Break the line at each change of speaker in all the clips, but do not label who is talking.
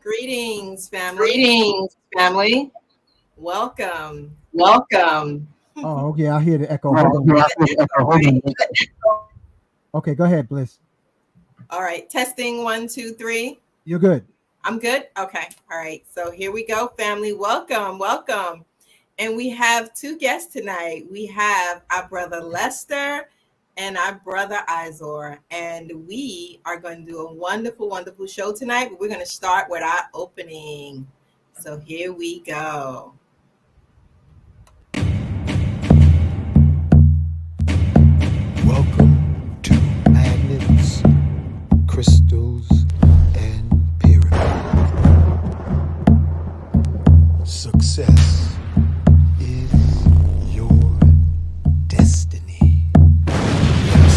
Greetings, family.
Greetings, family.
Welcome.
Welcome.
Oh, okay. I hear the echo.
Oh,
Hold on.
yeah, I hear the echo. Hold on.
Okay, go ahead, Bliss.
All right. Testing 1, 2, 3.
You're good.
I'm good. Okay. All right. So here we go, family. Welcome. Welcome. And we have two guests tonight. We have our brother Lester and our brother Izor. And we are going to do a wonderful, wonderful show tonight. But we're going to start with our opening. So here we go.
Welcome to Magnets, Crystals, and Pyramids. Success is your destiny. Yes.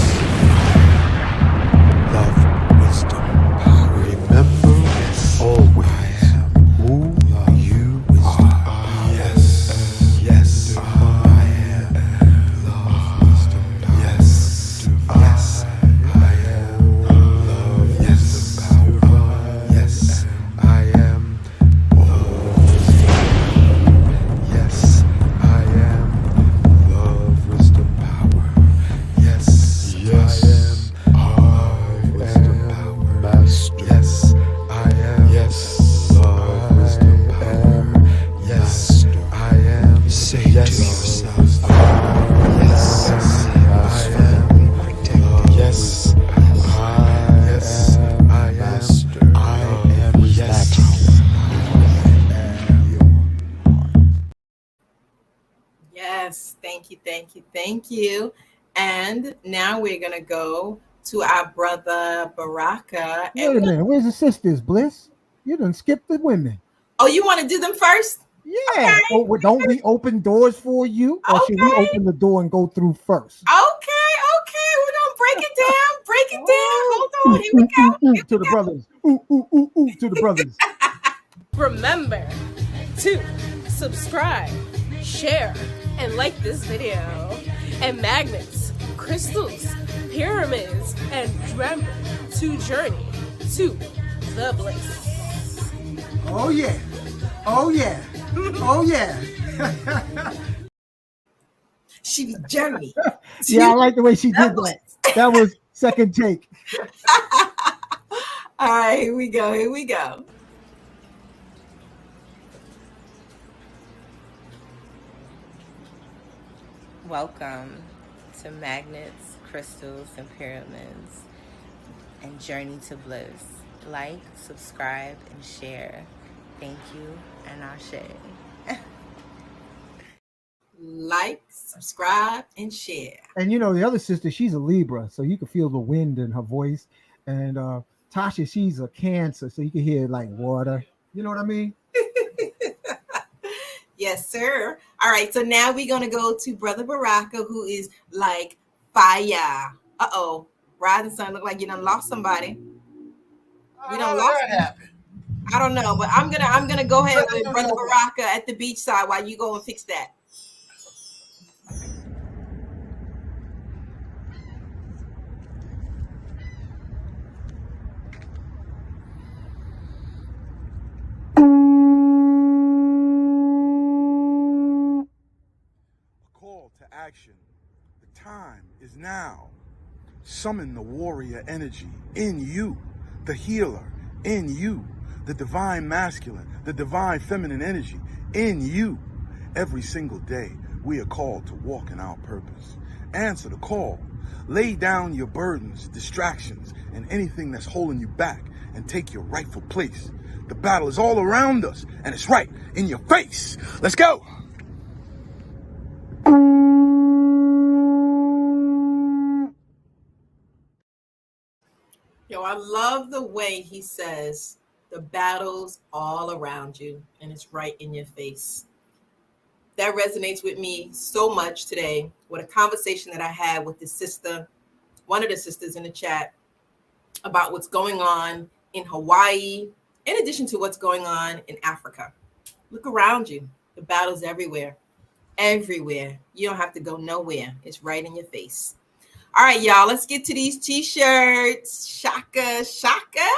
Love, wisdom, power. Remember, always who you are. Yes. Yes. I am love, wisdom, power. Yes. Yes. I am love. Yes. Power. Yes. I am love. Yes. I am love, wisdom, power. Yes. Yes. I am love, wisdom, power. Master. Yes. I am. Yes. Love, wisdom, power. Yes. I am. Say to yourself. Yes. I am protected. Yes. Yes. I am. Master. I am. Yes.
Yes, thank you, thank you, thank you. And now we're gonna go to our brother Baraka.
Wait a minute. Where's the sisters, Bliss? You done skipped the women.
Oh, you want to do them first?
Yeah.
Okay.
Oh, don't we open doors for you? Or should we
Okay.
open the door and go through first?
Okay, we're gonna break it down. Break it down. Hold on, here we go.
To the brothers. Ooh, to the brothers.
Remember to subscribe, share, and like this video. And magnets, crystals, pyramids, and remember to journey to the bliss.
Oh, yeah. Oh, yeah. Oh, yeah.
She journey.
Yeah, I like the way she did that. That was second take.
All right, here we go. Here we go.
Welcome to Magnets, Crystals, and Pyramids, and Journey to Bliss. Like, subscribe, and share. Thank you, and Ashe.
Like, subscribe, and share.
And you know, the other sister, she's a Libra, so you can feel the wind in her voice. And Tasha, she's a Cancer, so you can hear like water. You know what I mean?
Yes, sir. All right, so now we're gonna go to Brother Baraka, who is like fire. Uh-oh. Rising Sun look like you done lost somebody. We done lost him. I don't know, but I'm gonna go ahead with Brother Baraka at the beach side while you go and fix that.
Call to action. The time is now. Summon the warrior energy in you, the healer in you, the divine masculine, the divine feminine energy in you. Every single day, we are called to walk in our purpose. Answer the call. Lay down your burdens, distractions, and anything that's holding you back, and take your rightful place. The battle is all around us, and it's right in your face. Let's go.
Yo, I love the way he says the battle's all around you and it's right in your face. That resonates with me so much today with a conversation that I had with the sister, one of the sisters in the chat, about what's going on in Hawaii, in addition to what's going on in Africa. Look around you. The battle's everywhere. Everywhere. You don't have to go nowhere. It's right in your face. All right, y'all, let's get to these t-shirts. Shaka, shaka.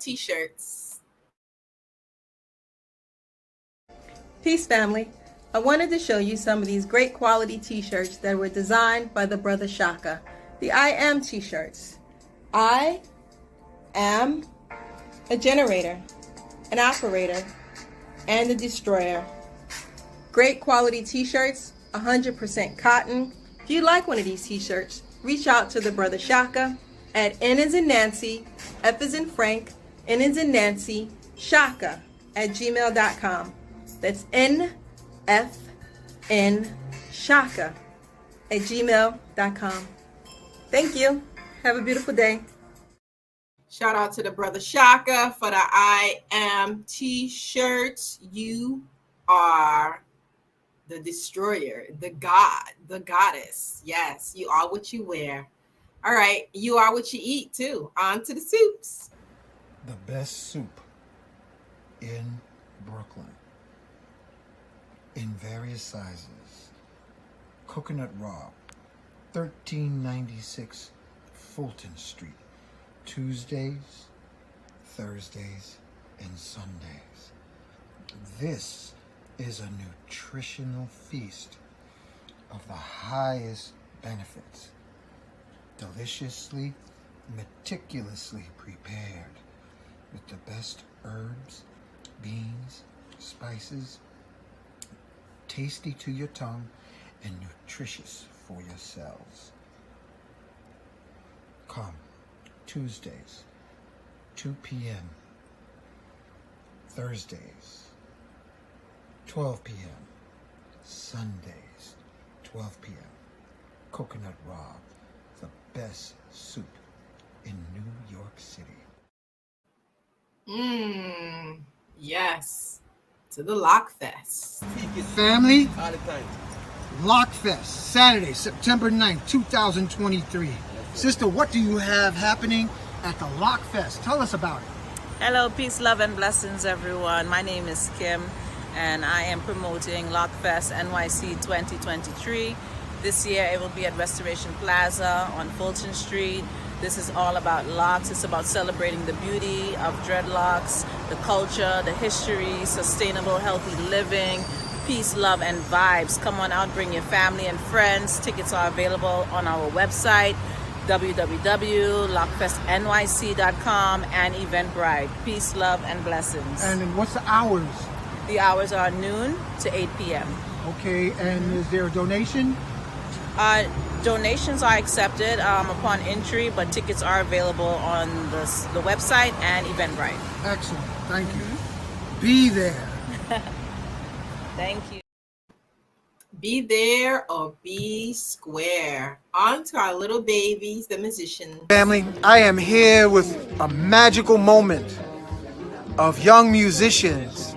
t-shirts.
Peace, family. I wanted to show you some of these great quality t-shirts that were designed by the brother Shaka. The I Am t-shirts. I am a generator, an operator, and a destroyer. Great quality t-shirts, 100% cotton. If you like one of these t-shirts, reach out to the brother Shaka at N as in Nancy, F as in Frank, N as in Nancy, Shaka at gmail.com. That's NFN Shaka at gmail.com. Thank you. Have a beautiful day.
Shout out to the brother Shaka for the I Am t-shirts. You are the destroyer, the god, the goddess. Yes, you are what you wear. All right, you are what you eat too. On to the soups.
The best soup in Brooklyn. In various sizes. Coconut Raw, 1396 Fulton Street. Tuesdays, Thursdays, and Sundays. This is a nutritional feast of the highest benefits. Deliciously, meticulously prepared with the best herbs, beans, spices, tasty to your tongue and nutritious for your cells. Come Tuesdays, 2 p.m. Thursdays, 12 p.m. Sundays, 12 p.m. Coconut Raw, the best soup in New York City.
Yes. To the Lock Fest.
Family, Lock Fest, Saturday, September 9th, 2023. Sister, what do you have happening at the Lock Fest? Tell us about it.
Hello, peace, love, and blessings, everyone. My name is Kim, and I am promoting Lockfest NYC 2023. This year, it will be at Restoration Plaza on Fulton Street. This is all about locks. It's about celebrating the beauty of dreadlocks, the culture, the history, sustainable, healthy living, peace, love, and vibes. Come on out, bring your family and friends. Tickets are available on our website, www.lockfestnyc.com, and Eventbrite. Peace, love, and blessings.
And what's the hours?
The hours are noon to 8 p.m.
Okay, and is there a donation?
Donations are accepted upon entry, but tickets are available on the website and Eventbrite.
Excellent, thank you. Be there.
Thank you.
Be there or be square. On to our little babies, the musicians.
Family, I am here with a magical moment of young musicians.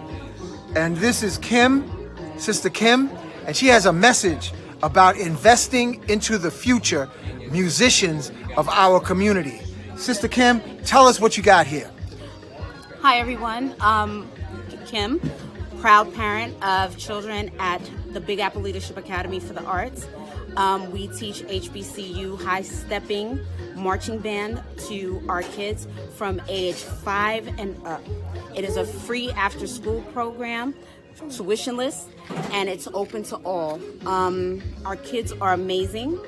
And this is Kim, Sister Kim, and she has a message about investing into the future musicians of our community. Sister Kim, tell us what you got here.
Hi everyone, Kim, proud parent of children at the Big Apple Leadership Academy for the Arts. We teach HBCU high-stepping marching band to our kids from age 5 and up. It is a free after-school program, tuitionless, and it's open to all. Our kids are amazing.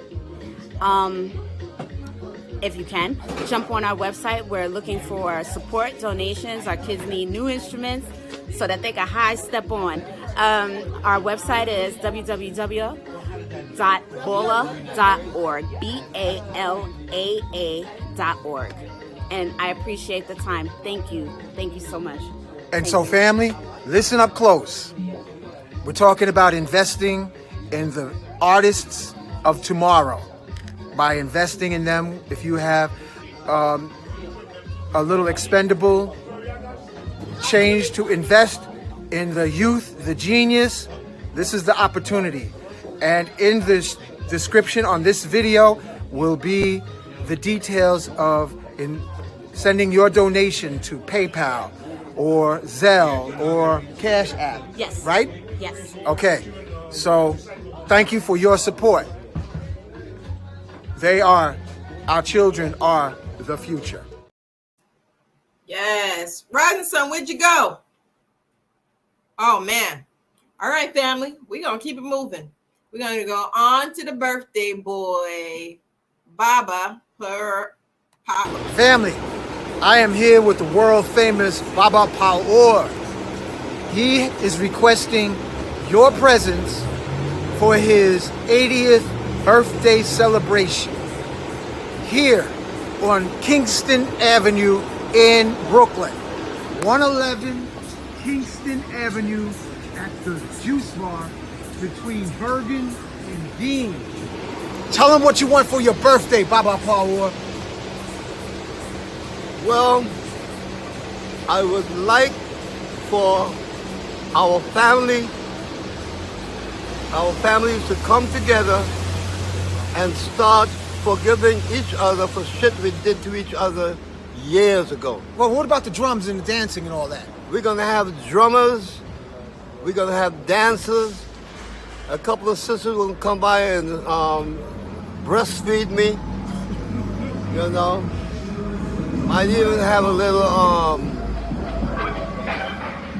If you can, jump on our website. We're looking for support, donations. Our kids need new instruments so that they can high step on. Our website is www.balaa.org, BALAA.org. And I appreciate the time. Thank you. Thank you so much.
And so family, listen up close. We're talking about investing in the artists of tomorrow. By investing in them, if you have a little expendable change to invest in the youth, the genius, this is the opportunity. And in this description on this video will be the details of sending your donation to PayPal or Zelle or Cash App.
Yes.
Right?
Yes.
Okay. So thank you for your support. Our children are the future.
Yes. Rising Sun, where'd you go? Oh, man. All right, family. We're going to keep it moving. We're going to go on to the birthday boy, Baba.
Family, I am here with the world famous Baba Power. He is requesting your presence for his 80th birthday celebration here on Kingston Avenue in Brooklyn. 111 Kingston Avenue at the Juice Bar between Bergen and Dean. Tell him what you want for your birthday, Baba Power.
Well, I would like for our families to come together and start forgiving each other for shit we did to each other years ago.
Well, what about the drums and the dancing and all that?
We're gonna have drummers, we're gonna have dancers, a couple of sisters will come by and breastfeed me, you know. Might even have a little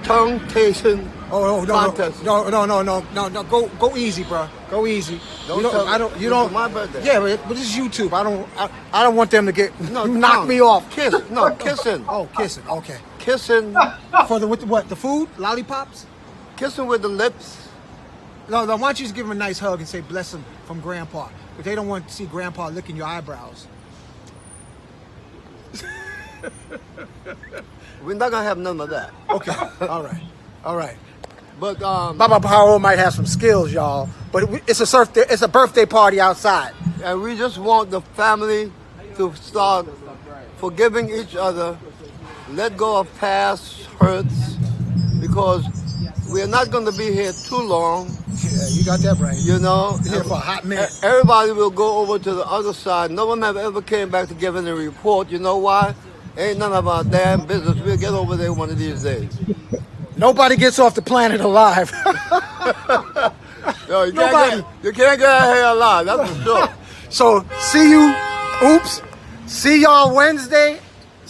tongue tasting contest.
No, go easy, bro. Go easy. You don't.
My birthday.
Yeah, but this is YouTube. I don't want them to get knock
tongue.
me off.
Kiss, no, kissing.
Oh, kissing. Okay.
Kissing.
For the with what? The food? Lollipops?
Kissing with the lips.
No, why don't you just give him a nice hug and say bless him from Grandpa? But they don't want to see Grandpa licking your eyebrows.
We're not gonna have none of that.
Okay. All right.
But
Baba Power might have some skills, y'all. But it's a birthday party outside,
and we just want the family to start forgiving each other, let go of past hurts, because we're not going to be here too long.
Yeah, you got that right.
You know,
here for a hot minute.
Everybody will go over to the other side. No one have ever came back to give any report. You know why? Ain't none of our damn business. We'll get over there one of these days.
Nobody gets off the planet alive.
Yo, you can't get out of here alive, that's for sure.
So, see y'all Wednesday,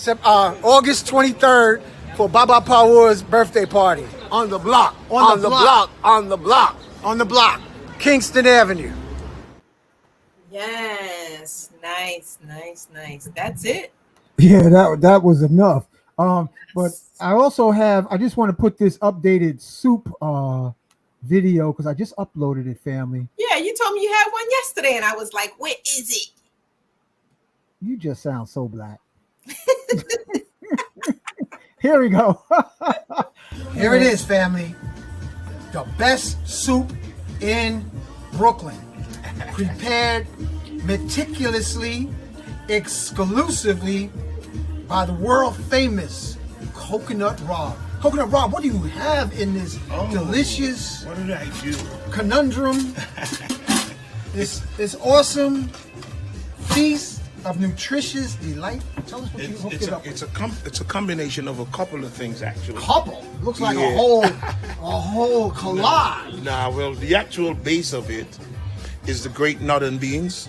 August 23rd for Baba Power's birthday party.
On the block. On the block.
Kingston Avenue.
Yes. Nice. That's it.
Yeah, that was enough. But I just want to put this updated soup video because I just uploaded it, family.
Yeah, you told me you had one yesterday, and I was like, where is it?
You just sound so black. Here we go.
Here it is, family. The best soup in Brooklyn. Prepared meticulously, exclusively by the world famous Coconut Rob. Coconut Rob, what do you have in this delicious
what did I do?
Conundrum? this awesome feast of nutritious delight. Tell us what you hooked it up with.
It's a combination of a couple of things, actually.
Couple? Looks like a whole collage.
Nah, well, the actual base of it is the great northern beans,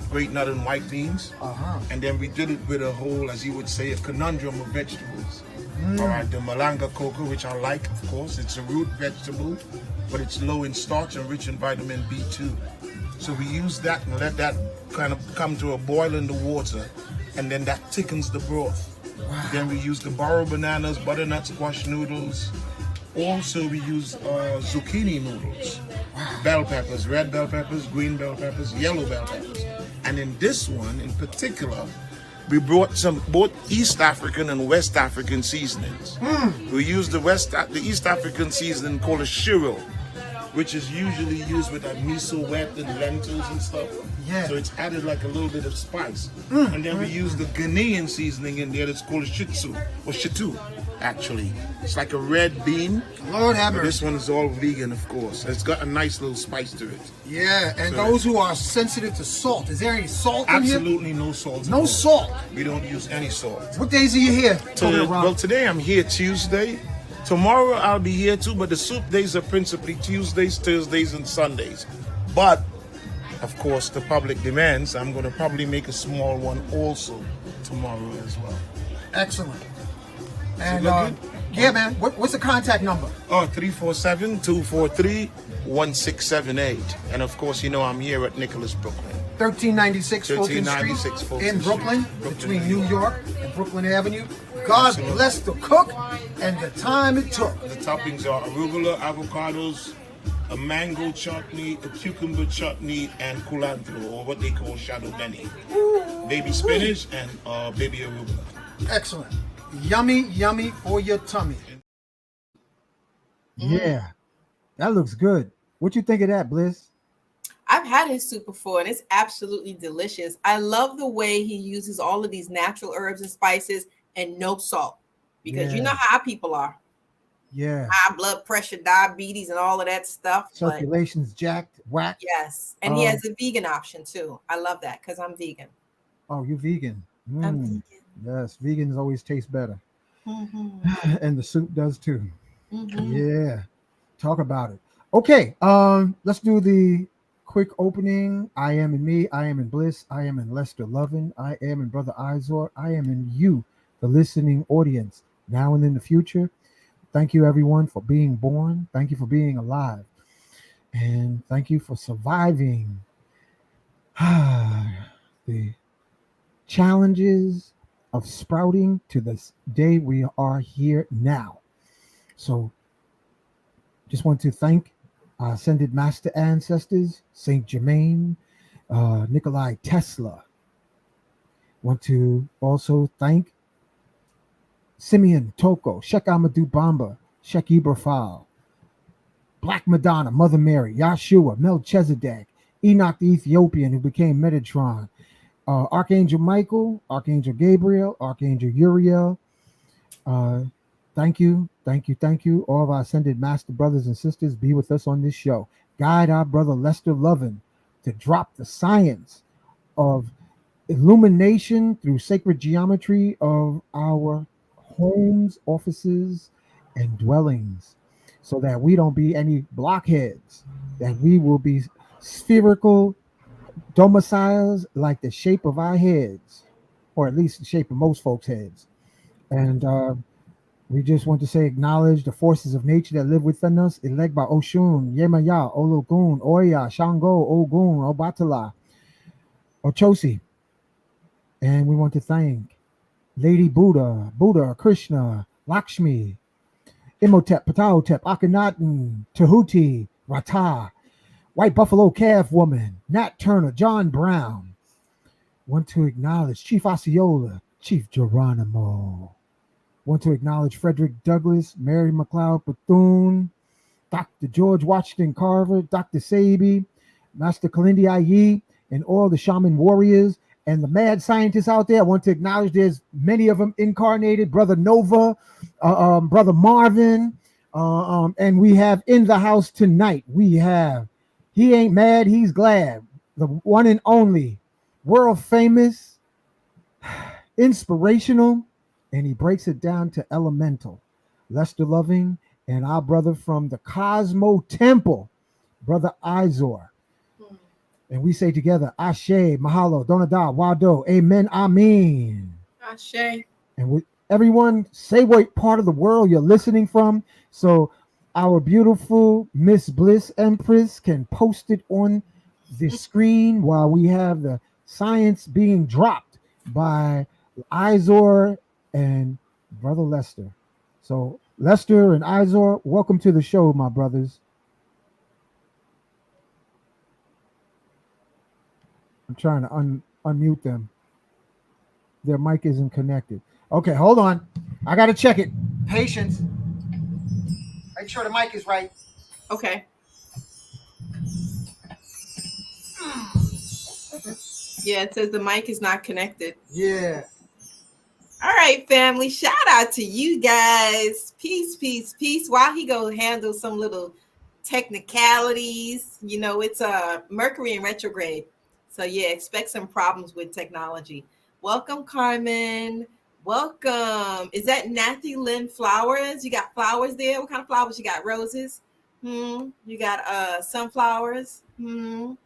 great northern white beans, and then we did it with a whole, as you would say, a conundrum of vegetables. All right, the malanga cocoa, which I like, of course. It's a root vegetable, but it's low in starch and rich in vitamin B2. So we use that and let that kind of come to a boil in the water, and then that thickens the broth. Wow. Then we use the borrow bananas, butternut squash noodles. Also, we use zucchini noodles, bell peppers, red bell peppers, green bell peppers, yellow bell peppers. And in this one in particular, we brought some both East African and West African seasonings. We used the East African seasoning called a shiro, which is usually used with a miso wet and lentils and stuff.
Yeah.
So it's added like a little bit of spice. And then we use the Ghanaian seasoning in there that's called shitsu, or shitu, actually. It's like a red bean.
Lord have mercy.
This one is all vegan, of course. It's got a nice little spice to it.
Yeah, and those who are sensitive to salt, is there any salt in here?
Absolutely no salt.
No salt?
We don't use any salt.
What days are you here?
Well, today I'm here Tuesday. Tomorrow I'll be here too, but the soup days are principally Tuesdays, Thursdays, and Sundays. But, of course, the public demands, I'm going to probably make a small one also tomorrow as well.
Excellent. And
look good?
yeah, man. What's the contact number?
347-243-1678. And of course, you know I'm here at Nicholas, Brooklyn.
1396 Fulton Street in Brooklyn, between New York and Brooklyn Avenue. God
Absolutely.
bless the cook and the time it took.
The toppings are arugula, avocados, a mango chutney, a cucumber chutney, and culantro, or what they call shadow benny. Baby spinach and baby arugula.
Excellent. Yummy, yummy for your tummy.
Yeah, that looks good. What you think of that, Bliss?
I've had his soup before and it's absolutely delicious. I love the way he uses all of these natural herbs and spices and no salt, because you know how people are.
Yeah.
High blood pressure, diabetes, and all of that stuff. But
Circulation's jacked, whacked.
yes, and he has a vegan option too. I love that because I'm vegan.
Oh, you're vegan.
I'm vegan.
Yes, vegans always taste better.
Mm-hmm.
And the soup does too.
Mm-hmm.
Yeah. Talk about it. Okay, let's do the quick opening. I am in me, I am in Bliss, I am in Lester Lovin, I am in Brother Izor, I am in you, the listening audience, now and in the future. Thank you, everyone, for being born. Thank you for being alive. And thank you for surviving the challenges of sprouting to this day we are here now. So just want to thank our ascended master ancestors, Saint Germain, Nikolai Tesla. Want to also thank Simeon Toko, Sheikh Amadou Bamba, Sheikh Ibrahim, Black Madonna, Mother Mary, Yahshua, Melchizedek, Enoch the Ethiopian who became Metatron, Archangel Michael, Archangel Gabriel, Archangel Uriel. Thank you. All of our ascended master brothers and sisters be with us on this show. Guide our brother Lester Lovin to drop the science of illumination through sacred geometry of our homes, offices, and dwellings, so that we don't be any blockheads, that we will be spherical domiciles like the shape of our heads, or at least the shape of most folks' heads. And we just want to say, acknowledge the forces of nature that live within us. Elegba, Oshun, Yemaya, Ologun, Oya, Shango, Ogun, Obatala, Ochosi. And we want to thank Lady Buddha, Krishna, Lakshmi, Imhotep, Ptahotep, Akhenaten, Tahuti, Rata, White Buffalo Calf Woman, Nat Turner, John Brown. Want to acknowledge Chief Osceola, Chief Geronimo. Want to acknowledge Frederick Douglass, Mary McLeod Bethune, Dr. George Washington Carver, Dr. Sabi, Master Kalindi Ayi, and all the shaman warriors and the mad scientists out there. I want to acknowledge there's many of them incarnated. Brother Nova, Brother Marvin, and we have in the house tonight, we have He Ain't Mad, He's Glad, the one and only, world famous, inspirational, and he breaks it down to elemental, Lester Loving, and our brother from the Cosmo Temple, Brother Izor. And we say together, Ashe, Mahalo, Donada, Wado, Amen, Amen.
Ashe.
And with everyone, say what part of the world you're listening from, so our beautiful Miss Bliss Empress can post it on the screen while we have the science being dropped by Izor and Brother Lester. So Lester and Izor, welcome to the show, my brothers. I'm trying to unmute them. Their mic isn't connected. Okay, hold on. I got to check it. Patience. Make sure the mic is right.
Okay. Yeah, it says the mic is not connected.
Yeah.
All right, family. Shout out to you guys. Peace, peace, peace. While he go handle some little technicalities, you know, it's Mercury in retrograde. So yeah, expect some problems with technology. Welcome, Carmen. Welcome. Is that Nathy Lynn Flowers? You got flowers there? What kind of flowers you got? Roses? You got sunflowers? Who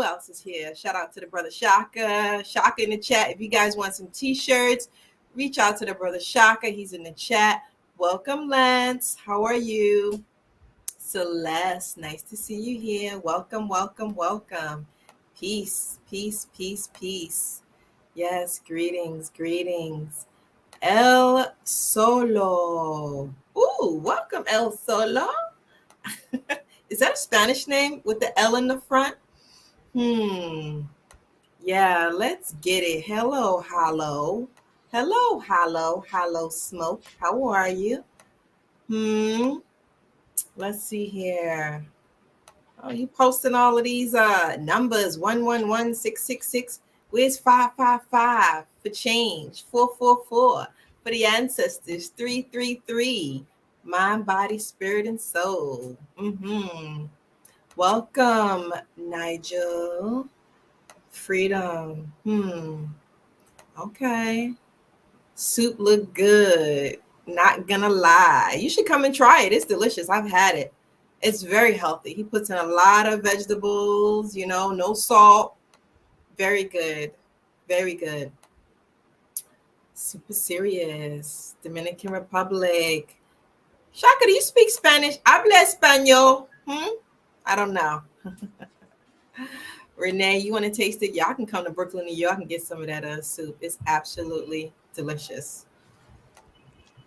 else is here? Shout out to the brother Shaka. Shaka in the chat. If you guys want some t-shirts, Reach out to the brother Shaka. He's in the chat. Welcome, Lance. How are you? Celeste, nice to see you here. Welcome, welcome, welcome. Peace, peace, peace, peace. Yes, greetings, greetings. El Solo. Ooh, welcome, El Solo. Is that a Spanish name with the L in the front? Yeah, let's get it. Hello, hello. Hello, hello, hello, Smoke. How are you? Let's see here. Oh, you posting all of these numbers. 111666. Where's 555 for change? 444 for the ancestors. 333. Mind, body, spirit, and soul. Welcome, Nigel. Freedom. Okay. Soup look good. Not gonna lie. You should come and try it. It's delicious. I've had it. It's very healthy. He puts in a lot of vegetables, no salt. Very good. Very good. Super serious. Dominican Republic. Shaka, do you speak Spanish? Habla español. I don't know. Renee, you want to taste it? Y'all can come to Brooklyn, New York and get some of that soup. It's absolutely delicious.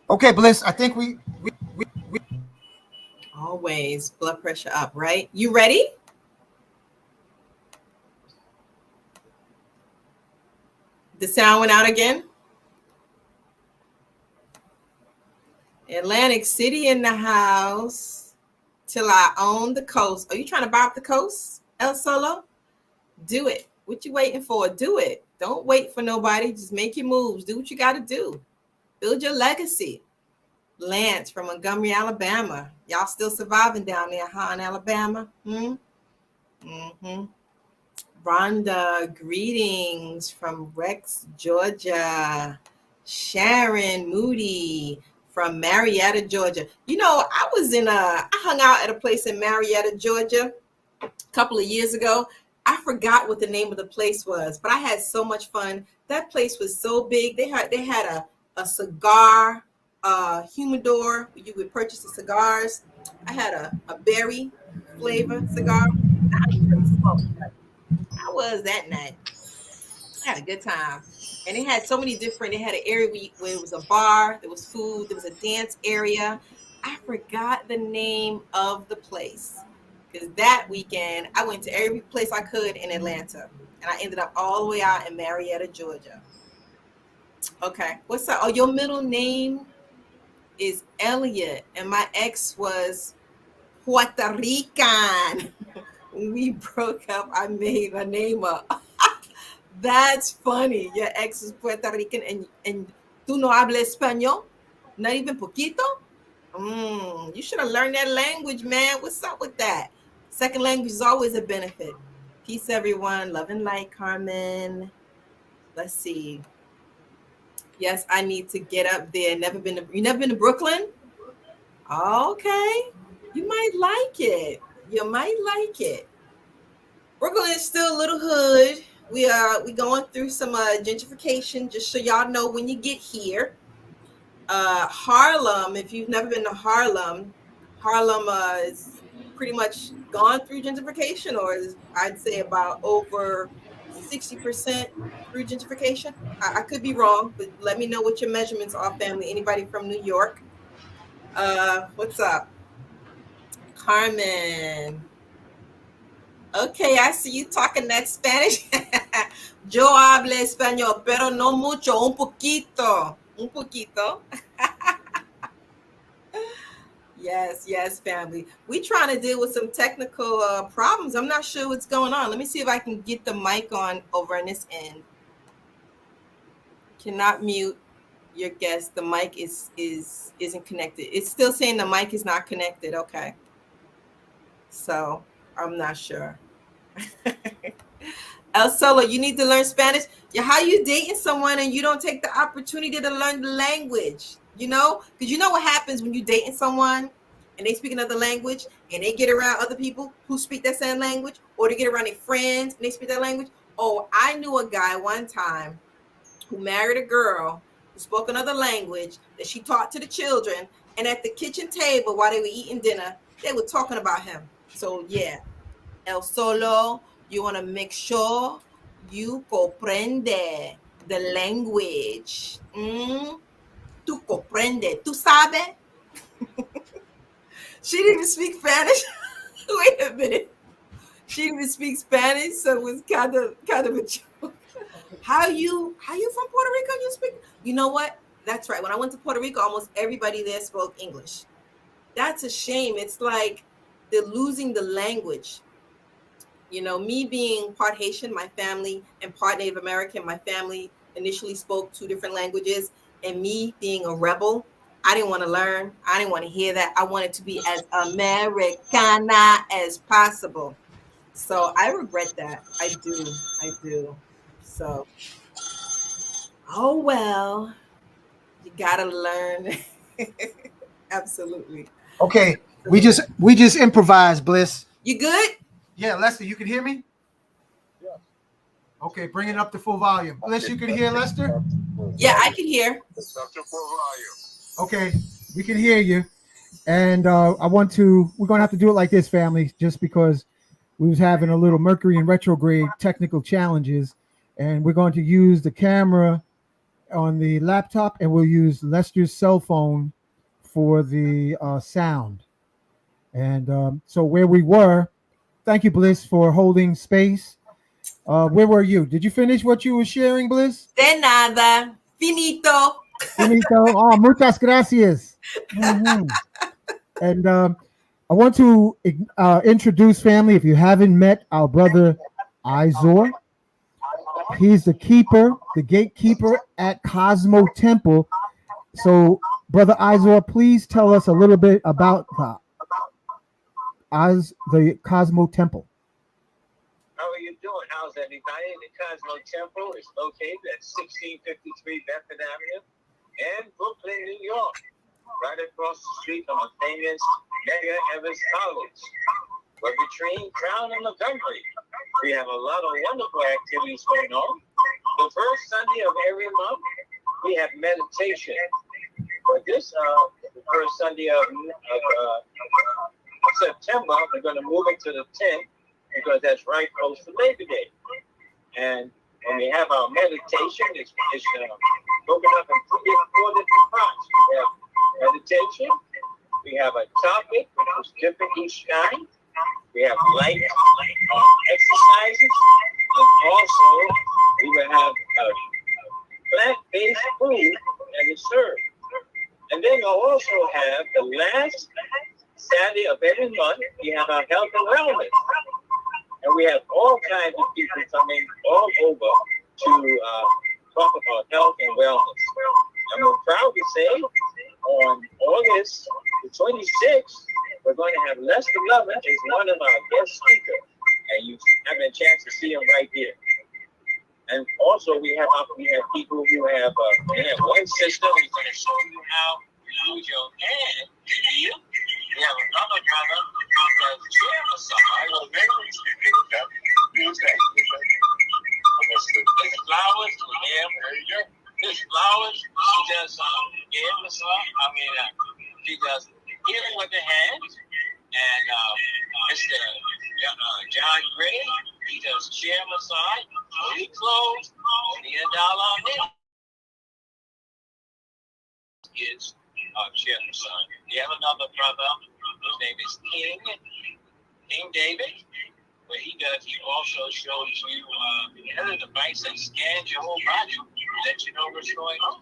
Okay, Bliss, I think we
always blood pressure up, right? You ready? The sound went out again. Atlantic City in the house. Till I own the coast. Are you trying to buy up the coast, El Solo? Do it. What you waiting for? Do it. Don't wait for nobody. Just make your moves. Do what you got to do. Build your legacy. Lance from Montgomery, Alabama. Y'all still surviving down there, huh, in Alabama? Rhonda, greetings from Rex, Georgia. Sharon Moody from Marietta, Georgia. I hung out at a place in Marietta, Georgia a couple of years ago. I forgot what the name of the place was, but I had so much fun. That place was so big. They had a cigar humidor where you would purchase the cigars. I had a berry flavor cigar. How was that night? I had a good time. And it had so many different, it had an area where it was a bar, there was food, there was a dance area. I forgot the name of the place. Because that weekend, I went to every place I could in Atlanta. And I ended up all the way out in Marietta, Georgia. Okay. What's up? Oh, your middle name is Elliot. And my ex was Puerto Rican. When we broke up, I made a name up. That's funny. Your ex is Puerto Rican and tú no hablas español? Not even poquito? You should have learned that language, man. What's up with that? Second language is always a benefit. Peace, everyone. Love and light, Carmen. Let's see. Yes, I need to get up there. You never been to Brooklyn? Okay. You might like it. Brooklyn is still a little hood. We going through some gentrification, just so y'all know when you get here. Harlem, if you've never been to Harlem is pretty much gone through gentrification, or is, I'd say, about over 60% through gentrification. I could be wrong, but let me know what your measurements are, family. Anybody from New York? What's up? Carmen. Okay, I see you talking that Spanish. Yo hablo español, pero no mucho, un poquito. Yes, family. We trying to deal with some technical problems. I'm not sure what's going on. Let me see if I can get the mic on over on this end. Cannot mute your guest. The mic isn't connected. It's still saying the mic is not connected. Okay. So I'm not sure. El Solo, you need to learn Spanish. How you dating someone and you don't take the opportunity to learn the language? Because you know what happens when you dating someone and they speak another language and they get around other people who speak that same language, or they get around their friends and they speak that language. Oh, I knew a guy one time who married a girl who spoke another language that she taught to the children. And at the kitchen table while they were eating dinner, they were talking about him. So yeah, El Solo, you want to make sure you comprende the language. Tú comprende. Tú sabe? She didn't even speak Spanish. Wait a minute. She didn't even speak Spanish, so it was kind of a joke. How you from Puerto Rico? You speak? You know what? That's right. When I went to Puerto Rico, almost everybody there spoke English. That's a shame. It's like they're losing the language. You know, me being part Haitian, my family, and part Native American, my family initially spoke 2 different languages. And me being a rebel, I didn't want to learn. I didn't want to hear that. I wanted to be as Americana as possible. So I regret that. I do. So, oh well, you gotta learn. Absolutely.
Okay, we just improvised, Bliss.
You good?
Yeah, Lester, you can hear me? Yeah. Okay, bring it up to full volume. Bliss, you can hear Lester?
Yeah, I can hear.
Okay, we can hear you. And we're going to have to do it like this, family, just because we was having a little Mercury in retrograde technical challenges. And we're going to use the camera on the laptop, and we'll use Lester's cell phone for the sound. And so where we were, thank you, Bliss, for holding space. Where were you? Did you finish what you were sharing, Bliss?
De nada. Finito.
Finito. Oh, muchas gracias. Mm-hmm. And I want to introduce, family, if you haven't met our brother Izor. He's the gatekeeper at Cosmo Temple. So, Brother Izor, please tell us a little bit about the Cosmo Temple.
How are you doing? How's everybody? The Cosmo Temple is located at 1653 Bedford Avenue in Brooklyn, New York, right across the street from a famous Medgar Evers College. We're between Crown and Montgomery. We have a lot of wonderful activities going on. The first Sunday of every month, we have meditation. For this, the first Sunday of September, we're going to move it to the 10th because that's right close to Labor Day. And when we have our meditation, it's broken up in 4 different parts. We have meditation, we have a topic which is different each time, we have light exercises, and also we will have plant-based food that is served. And then we'll also have the last Saturday of every month, we have our health and wellness. And we have all kinds of people coming all over to talk about health and wellness. And we're proud to say on August the 26th, we're going to have Lester Lovin as one of our guest speakers. And you have a chance to see him right here. And also we have people who have one system. We're going to show you how to use your hand. We have another brother who does chair massage. There's flowers to him. There's flowers. She does hair massage. She does healing with the hands. And Mr. John Gray, he does chair massage. He closed $20 on him. Is chair massage. We have another brother. His name is King David. What he does, he also shows you he has a device that scans your whole body to let you know what's going on.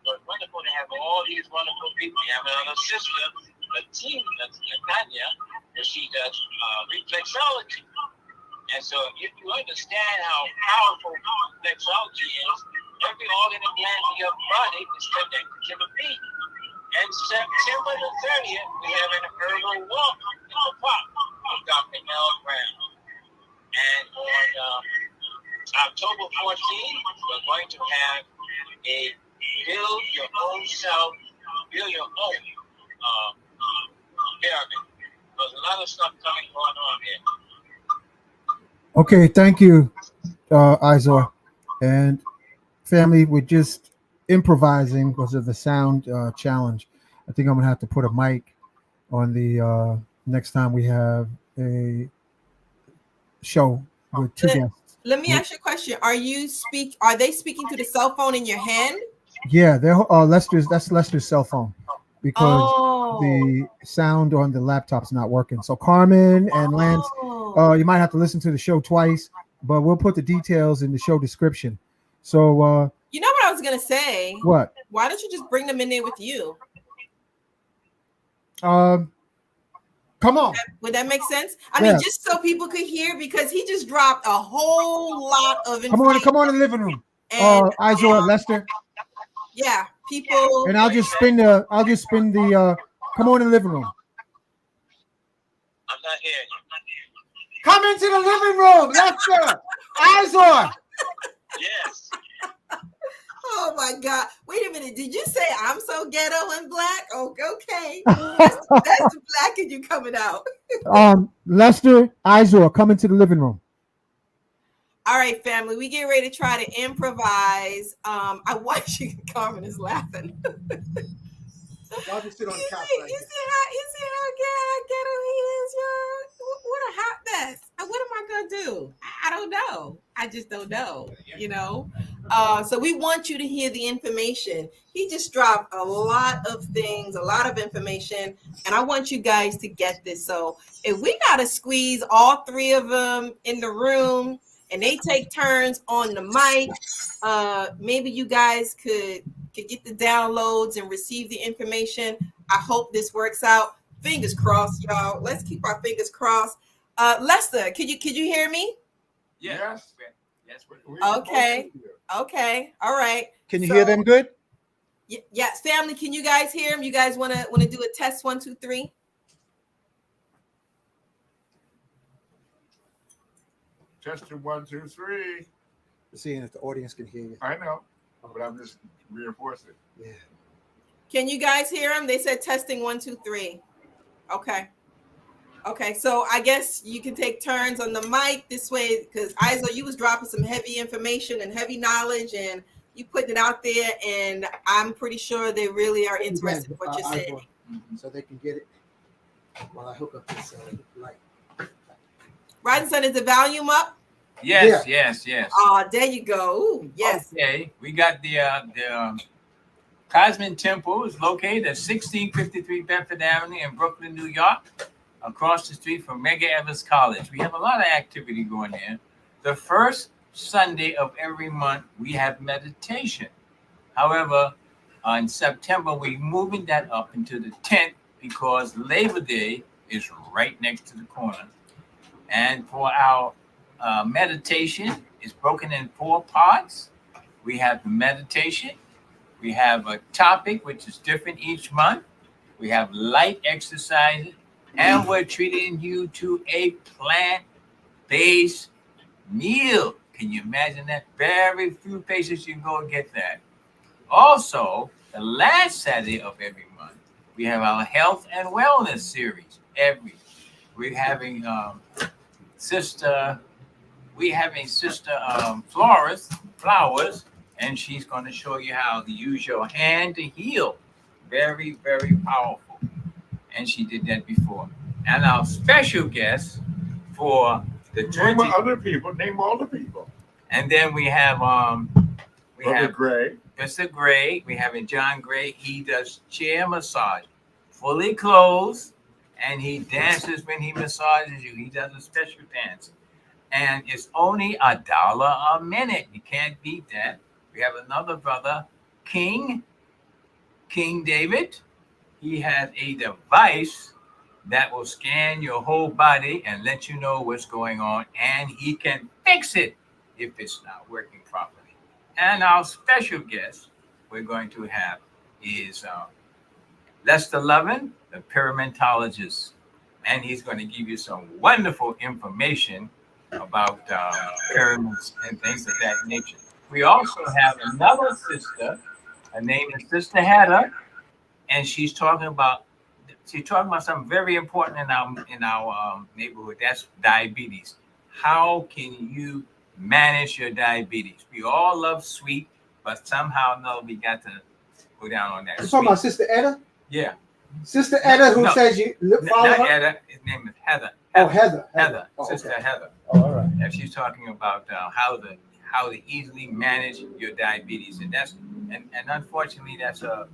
So it's wonderful to have all these wonderful people. We have another sister, Tanya, and she does reflexology. And so if you understand how powerful reflexology is, every organ and gland in your body is connected to the beat. And September the 30th, we have an herbal walk in the park with Dr. Mel Brown. And on October 14th, we're going to have a build your own self, build your own pyramid. There's a lot of stuff going on here.
Okay, thank you, Izor. And family, we're just improvising because of the sound challenge. I think I'm gonna have to put a mic on the next time we have a show with two guests.
Let me ask you a question. Are they speaking through the cell phone in your hand?
Yeah, they're that's Lester's cell phone because the sound on the laptop's not working. So Carmen and Lance, you might have to listen to the show twice, but we'll put the details in the show description. So
you know what I was gonna say?
What?
Why don't you just bring them in there with you?
Come on.
Would that make sense? I mean, just so people could hear, because he just dropped a whole lot of information.
Come on in the living room. Izor, Lester.
Yeah, people.
And I'll just spin the come on in the living room.
I'm not hearing you.
Come into the living room, Lester. Izor.
Yes.
Oh my God! Wait a minute. Did you say I'm so ghetto and black? Oh, okay. That's the black in you coming out.
Lester, Izor, come into the living room.
All right, family. We get ready to try to improvise. I want you. Carmen is laughing.
I'll just sit on the couch.
You see how ghetto he is, y'all? What a hot mess. What am I gonna do? I don't know. I just don't know. You know. So we want you to hear the information. He just dropped a lot of things, a lot of information, and I want you guys to get this. So if we gotta squeeze all three of them in the room and they take turns on the mic, maybe you guys could get the downloads and receive the information. I hope this works out. Fingers crossed, y'all. Let's keep our fingers crossed. Lester, could you hear me?
Yes.
Okay. Okay. All right.
Can you hear them good?
Yes, family. Can you guys hear him? You guys want to do a test? 1, 2, 3.
Testing 1, 2, 3.
Seeing if the audience can hear you.
I know, but I'm just reinforcing.
Yeah.
Can you guys hear him? They said testing 1, 2, 3. Okay. Okay, so I guess you can take turns on the mic this way, because Iso, you was dropping some heavy information and heavy knowledge, and you putting it out there, and I'm pretty sure they really are interested in what you're saying.
So they can get it while I hook up this light.
Rising Sun, is the volume up?
Yes.
Oh, there you go. Ooh, yes.
Okay, we got the Cosmo Temple is located at 1653 Bedford Avenue in Brooklyn, New York, across the street from Medgar Evers College. We have a lot of activity going there. The first Sunday of every month, we have meditation. However, in September, we're moving that up into the 10th because Labor Day is right next to the corner. And for our meditation, it's broken in 4 parts. We have the meditation. We have a topic, which is different each month. We have light exercises. And we're treating you to a plant-based meal. Can you imagine that? Very few places you can go and get that. Also, the last Saturday of every month, we have our health and wellness series. We're having Sister Flowers, and she's going to show you how to use your hand to heal. Very, very powerful. And she did that before. And our special guest for the
Name all the people.
And then we have
Gray.
Mr. Gray. We have John Gray. He does chair massage, fully clothed, and he dances when he massages you. He does a special dance. And it's only $1 a minute. You can't beat that. We have another brother, King David. He has a device that will scan your whole body and let you know what's going on, and he can fix it if it's not working properly. And our special guest we're going to have is Lester Lovin, the pyramidologist, and he's going to give you some wonderful information about pyramids and things of that nature. We also have another sister. Her name is Sister Hedda. And she's talking about something very important in our neighborhood. That's diabetes. How can you manage your diabetes? We all love sweet, but but somehow or another we got to go down on that.
You talking about Sister Etta?
Yeah.
Sister Etta, who
No,
says you follow
not
her?
Etta. His name is Heather.
Oh, Heather.
Heather.
Oh,
Sister
okay.
Heather.
Oh, all right.
And she's talking about how to easily manage your diabetes, and unfortunately that's a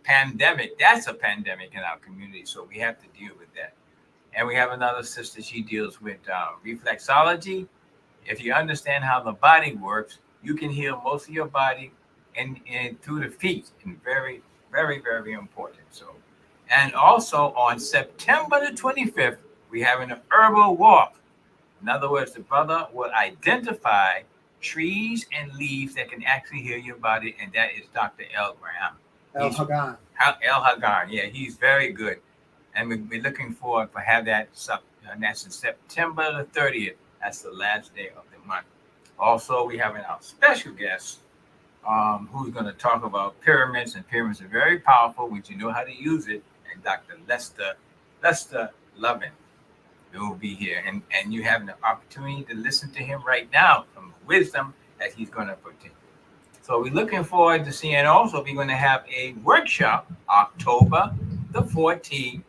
pandemic. That's a pandemic in our community, so we have to deal with that. And we have another sister. She deals with reflexology. If you understand how the body works, you can heal most of your body and through the feet, and very, very, very important. So, and also on September the 25th, we're having an herbal walk. In other words, the brother will identify trees and leaves that can actually heal your body, and that is Dr. L. Graham.
El Hagan.
El Hagan, yeah, he's very good. And we're looking forward to have that, and that's in September the 30th. That's the last day of the month. Also, we have our special guest who's going to talk about pyramids, and pyramids are very powerful when you know how to use it, and Dr. Lester Lovin will be here, and you have an opportunity to listen to him right now from wisdom that he's going to put in. So we're looking forward to seeing. And also, we're going to have a workshop October the 14th.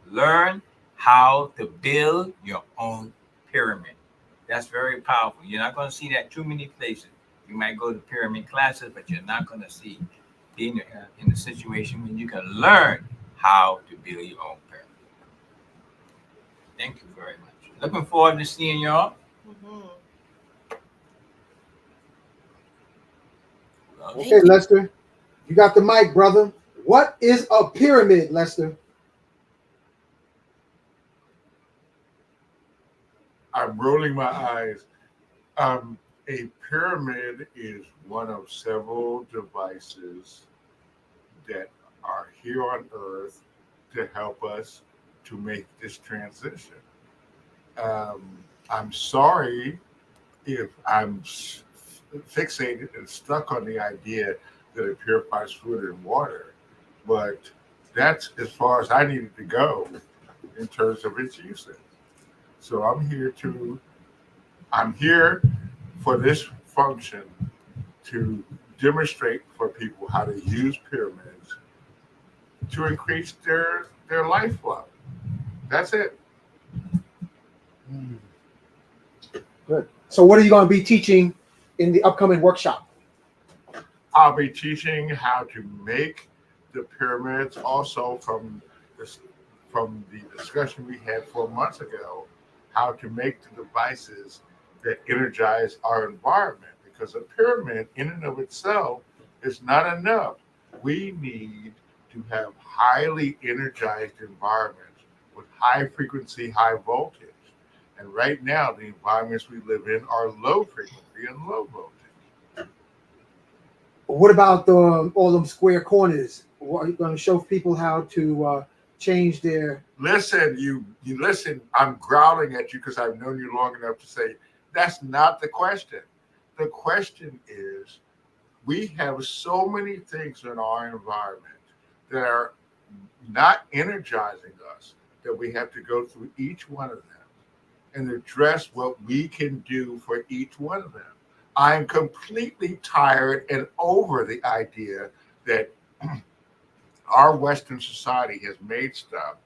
Learn how to build your own pyramid. That's very powerful. You're not going to see that too many places. You might go to pyramid classes, but you're not going to see being in a situation when you can learn how to build your own pyramid. Thank you very much. Looking forward to seeing y'all.
Okay, Lester, you got the mic, brother. What is a pyramid, Lester?
I'm rolling my eyes. A pyramid is one of several devices that are here on Earth to help us to make this transition. I'm sorry if I'm fixated and stuck on the idea that it purifies food and water, but that's as far as I needed to go in terms of its usage. So I'm here for this function to demonstrate for people how to use pyramids to increase their life flow. That's it.
Good. So what are you going to be teaching in the upcoming workshop?
I'll be teaching how to make the pyramids, also from the discussion we had 4 months ago, how to make the devices that energize our environment, because a pyramid in and of itself is not enough. We need to have highly energized environments with high frequency, high voltage. And right now, the environments we live in are low frequency and low voltage.
What about all them square corners? What, are you going to show people how to change their...
Listen, you listen, I'm growling at you because I've known you long enough to say, that's not the question. The question is, we have so many things in our environment that are not energizing us that we have to go through each one of them and address what we can do for each one of them. I'm completely tired and over the idea that our Western society has made stuff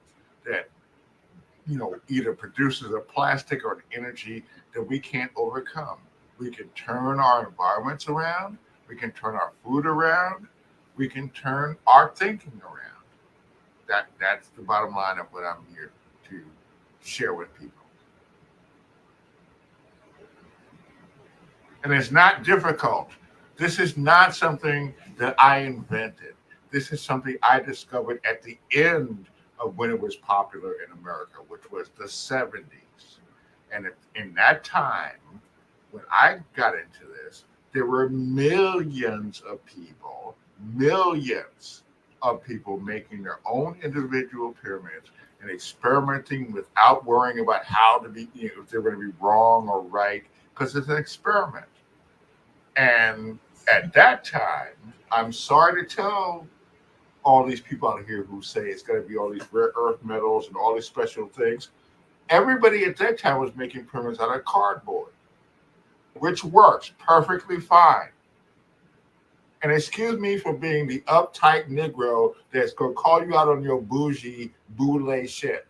that, either produces a plastic or an energy that we can't overcome. We can turn our environments around. We can turn our food around. We can turn our thinking around. That's the bottom line of what I'm here to share with people. And it's not difficult. This is not something that I invented. This is something I discovered at the end of when it was popular in America, which was the 70s. And in that time, when I got into this, there were millions of people making their own individual pyramids and experimenting without worrying about how to be, if they're going to be wrong or right, because it's an experiment. And at that time, I'm sorry to tell all these people out here who say it's going to be all these rare earth metals and all these special things. Everybody at that time was making pyramids out of cardboard, which works perfectly fine. And excuse me for being the uptight Negro that's going to call you out on your bougie, boule shit.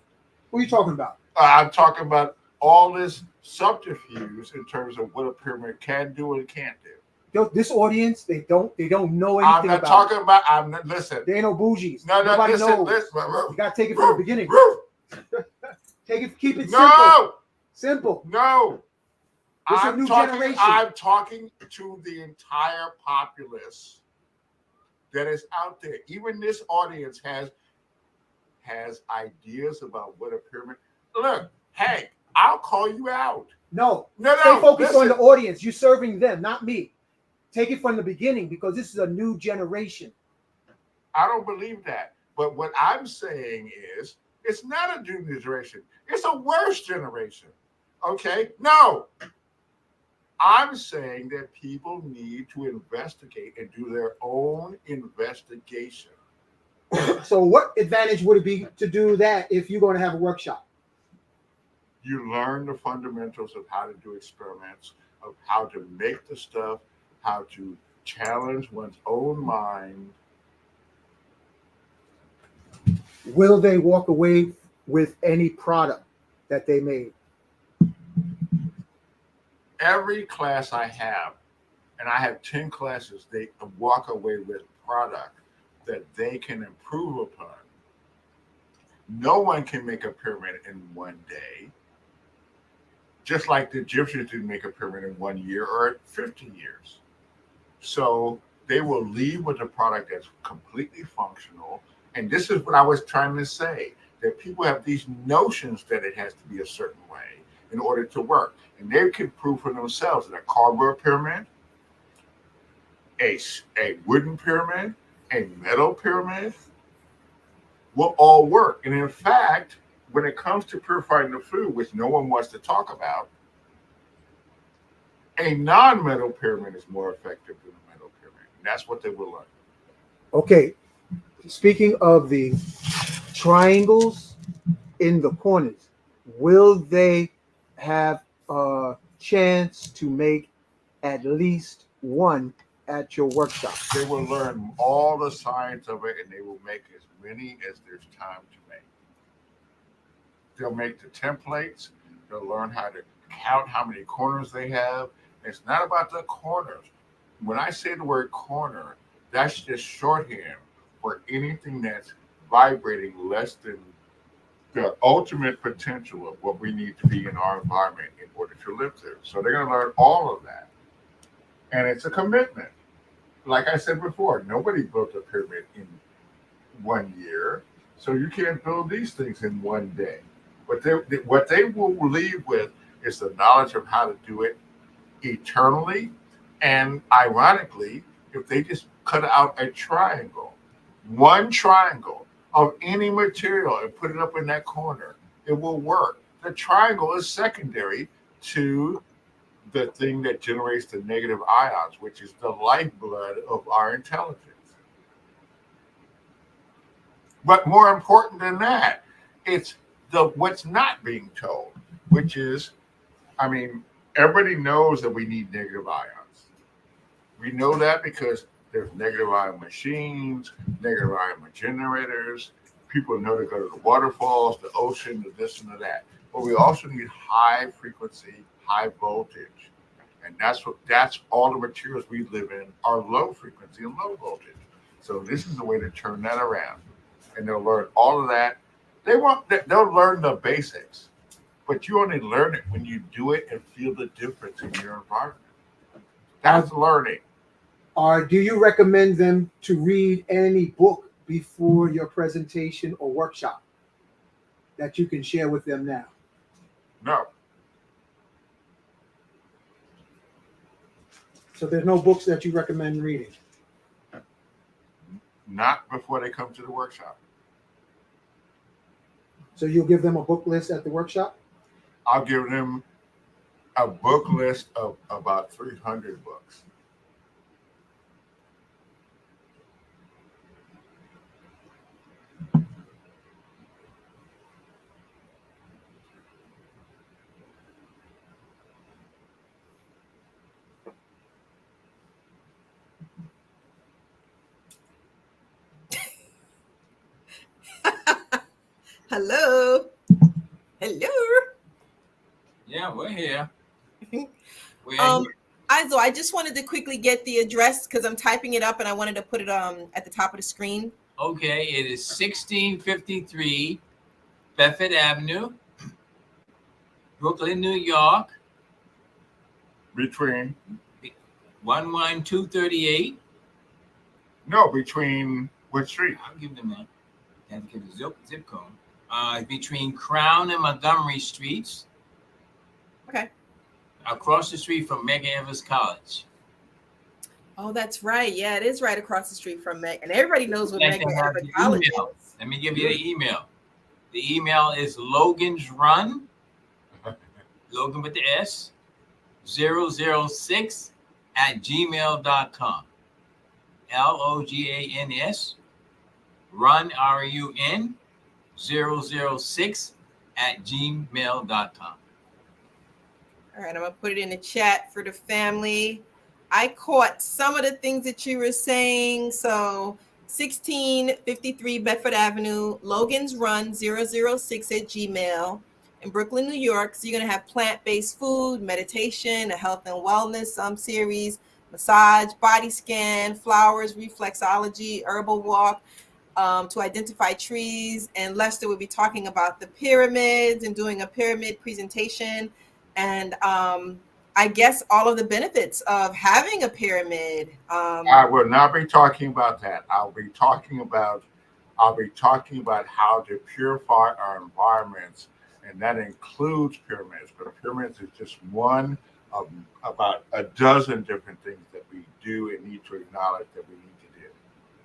Who are you talking about?
I'm talking about all this subterfuge in terms of what a pyramid can do and can't do.
This audience, they don't know anything
I'm not
about
talking about. I'm not, listen.
They ain't no bougies.
No,
Nobody
listen,
knows.
listen.
You gotta take it from the beginning. Take it, keep it
No!
simple.
No.
This is a new generation.
I'm talking to the entire populace that is out there. Even this audience has ideas about what a pyramid. Look, Hank, I'll call you out.
No.
No.
Stay focused
listen.
on the audience. You're serving them, not me. Take it from the beginning because this is a new generation.
I don't believe that. But what I'm saying is, it's not a new generation. It's a worse generation. Okay? No. I'm saying that people need to investigate and do their own investigation.
So what advantage would it be to do that if you're going to have a workshop?
You learn the fundamentals of how to do experiments, of how to make the stuff, how to challenge one's own mind.
Will they walk away with any product that they made?
Every class I have, and I have 10 classes, they walk away with product that they can improve upon. No one can make a pyramid in one day, just like the Egyptians didn't make a pyramid in 1 year or 50 years. So they will leave with a product that's completely functional. And this is what I was trying to say, that people have these notions that it has to be a certain way in order to work. And they can prove for themselves that a cardboard pyramid, a wooden pyramid, a metal pyramid will all work. And in fact, when it comes to purifying the food, which no one wants to talk about, a non-metal pyramid is more effective than a metal pyramid. And that's what they will learn.
Okay. Speaking of the triangles in the corners, will they have a chance to make at least one at your workshop?
They will learn all the science of it, and they will make as many as there's time to make. They'll make the templates. They'll learn how to count how many corners they have. It's not about the corners. When I say the word corner, that's just shorthand for anything that's vibrating less than the ultimate potential of what we need to be in our environment in order to live there. So they're going to learn all of that. And it's a commitment. Like I said before, nobody built a pyramid in 1 year. So you can't build these things in 1 day. But what they will leave with is the knowledge of how to do it eternally. And ironically, if they just cut out a triangle, one triangle of any material and put it up in that corner, it will work. The triangle is secondary to the thing that generates the negative ions, which is the lifeblood of our intelligence. But more important than that, it's what's not being told, which is, everybody knows that we need negative ions. We know that because there's negative ion machines, negative ion generators. People know to go to the waterfalls, the ocean, the this and the that. But we also need high frequency, high voltage. And that's all the materials we live in are low frequency and low voltage. So this is the way to turn that around. And they'll learn all of that. They'll learn the basics, but you only learn it when you do it and feel the difference in your environment. That's learning.
Do you recommend them to read any book before your presentation or workshop that you can share with them now?
No.
So there's no books that you recommend reading?
Not before they come to the workshop.
So you'll give them a book list at the workshop?
I'll give them a book list of about 300 books.
Hello. Hello.
Yeah, we're here. We're here.
Izo, I just wanted to quickly get the address because I'm typing it up and I wanted to put it at the top of the screen.
Okay, it is 1653 Bedford Avenue, Brooklyn, New York.
Between
11238.
No, between what street?
I'll give them that. I have to give the zip code. Between Crown and Montgomery Streets.
Okay.
Across the street from Medgar Evers College.
Oh, that's right. Yeah, it is right across the street from Meg. And everybody knows what
Like to
Medgar
have
Evers
the
College
email.
is.
Let me give you the email. The email is Logan's Run, Logan with the S, 006 at gmail.com. LOGANS, run, RUN, 006 at gmail.com.
All right, I'm going to put it in the chat for the family. I caught some of the things that you were saying. So 1653 Bedford Avenue, Logan's Run, 006 at Gmail. In Brooklyn, New York. So you're going to have plant-based food, meditation, a health and wellness series, massage, body scan, flowers, reflexology, herbal walk to identify trees. And Lester will be talking about the pyramids and doing a pyramid presentation. And I guess all of the benefits of having a pyramid.
I will not be talking about that. I'll be talking about how to purify our environments, and that includes pyramids. But pyramids is just one of about a dozen different things that we do and need to acknowledge that we need to do.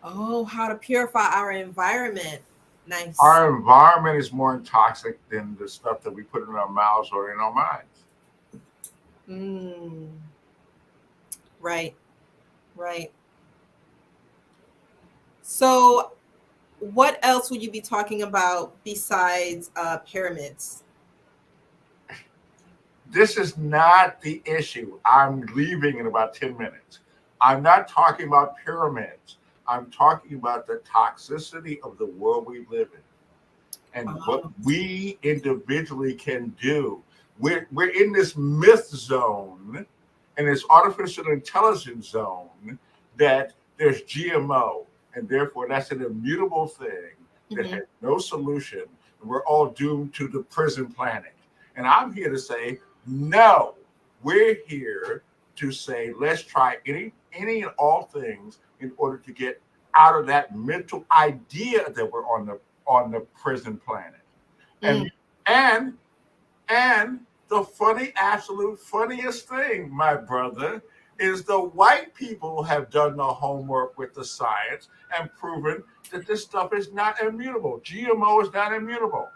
Oh, how to purify our environment. Nice.
Our environment is more toxic than the stuff that we put in our mouths or in our minds.
Right. So what else would you be talking about besides pyramids?
This is not the issue. I'm leaving in about 10 minutes. I'm not talking about pyramids. I'm talking about the toxicity of the world we live in and what we individually can do. We're in this myth zone and this artificial intelligence zone that there's GMO, and therefore that's an immutable thing that has no solution. And we're all doomed to the prison planet. And I'm here to say, no, we're here to say, let's try any and all things in order to get out of that mental idea that we're on the prison planet. And the absolute funniest thing, my brother, is the white people have done the homework with the science and proven that this stuff is not immutable. GMO is not immutable.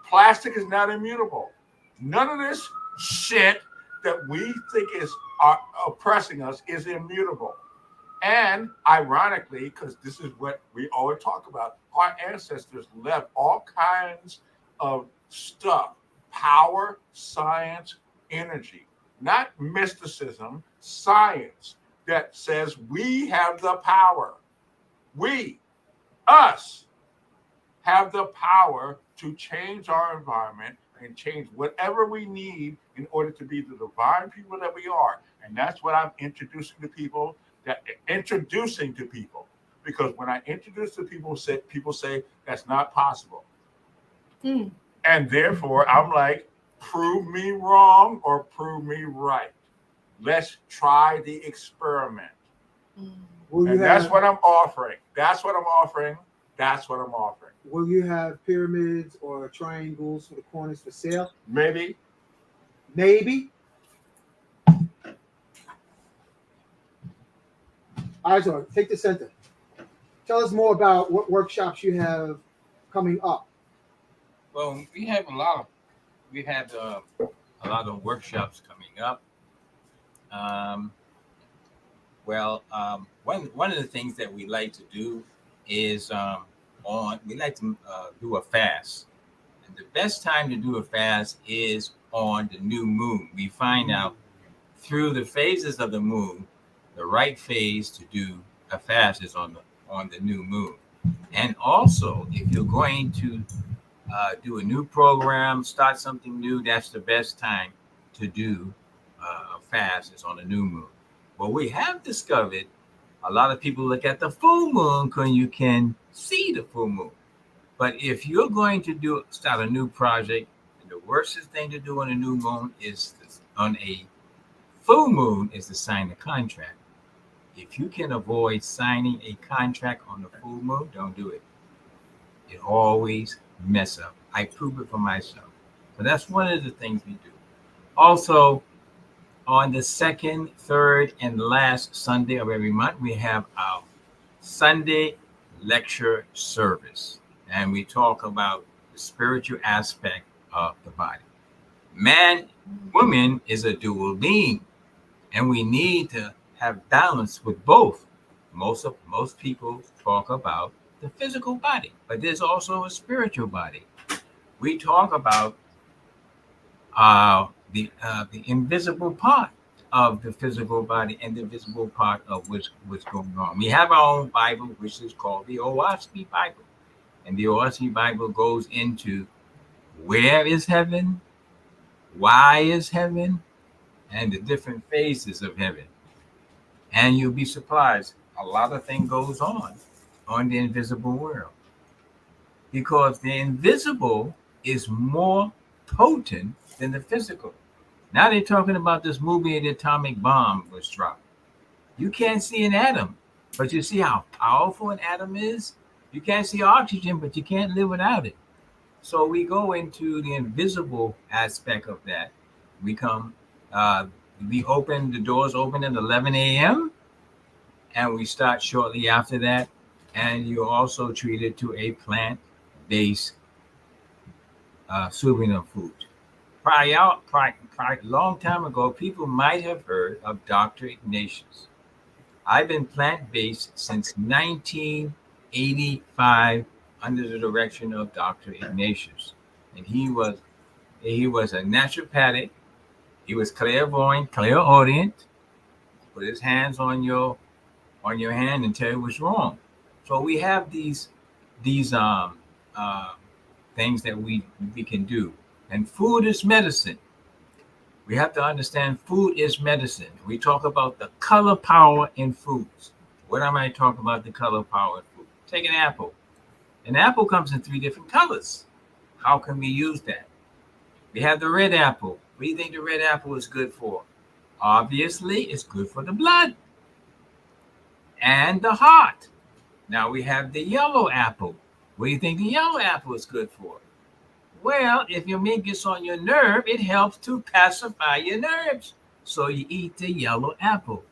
Plastic is not immutable. None of this shit that we think is oppressing us is immutable. And ironically, because this is what we always talk about, our ancestors left all kinds of stuff: power, science, energy, not mysticism, science that says we have the power. Us, have the power to change our environment and change whatever we need in order to be the divine people that we are. And that's what I'm introducing to people. Because when I introduce to people say that's not possible. And therefore I'm like, prove me wrong or prove me right. Let's try the experiment. And that's what I'm offering.
Will you have pyramids or triangles for the corners for sale?
Maybe.
Izor, take the center. Tell us more about what workshops you have coming up.
Well, we have a lot of workshops coming up. One of the things that we like to do is we like to do a fast. And the best time to do a fast is on the new moon. We find out through the phases of the moon, the right phase to do a fast is on the new moon. And also, if you're going to do a new program, start something new, that's the best time to do a fast is on a new moon. Well, we have discovered a lot of people look at the full moon because you can see the full moon. But if you're going to start a new project, the worstest thing to do on a new moon is on a full moon is to sign a contract. If you can avoid signing a contract on the full moon, don't do it. It always mess up. I prove it for myself. So that's one of the things we do. Also, on the second, third, and last Sunday of every month, we have our Sunday lecture service. And we talk about the spiritual aspect of the body. Man, woman is a dual being, and we need to have balance with both. Most people talk about the physical body, but there's also a spiritual body. We talk about the invisible part of the physical body and the visible part of what's going on. We have our own Bible, which is called the OSB Bible. And the OSB Bible goes into where is heaven, why is heaven, and the different phases of heaven. And you'll be surprised, a lot of things goes on the invisible world. Because the invisible is more potent than the physical. Now they're talking about this movie, the atomic bomb was dropped. You can't see an atom, but you see how powerful an atom is. You can't see oxygen, but you can't live without it. So we go into the invisible aspect of that. We open, the doors open at 11 a.m. and we start shortly after that. And you're also treated to a plant-based serving of food. Long time ago, people might have heard of Dr. Ignatius. I've been plant-based since 1985 under the direction of Dr. Ignatius. And he was a naturopathic. He was clairvoyant, clairaudient. Put his hands on your hand and tell you what's wrong. So we have these things that we can do. And food is medicine. We have to understand food is medicine. We talk about the color power in foods. What am I talking about the color power in food? Take an apple. An apple comes in 3 different colors. How can we use that? We have the red apple. What do you think the red apple is good for? Obviously, it's good for the blood and the heart. Now we have the yellow apple. What do you think the yellow apple is good for? Well, if your meat gets on your nerve, it helps to pacify your nerves. So you eat the yellow apple.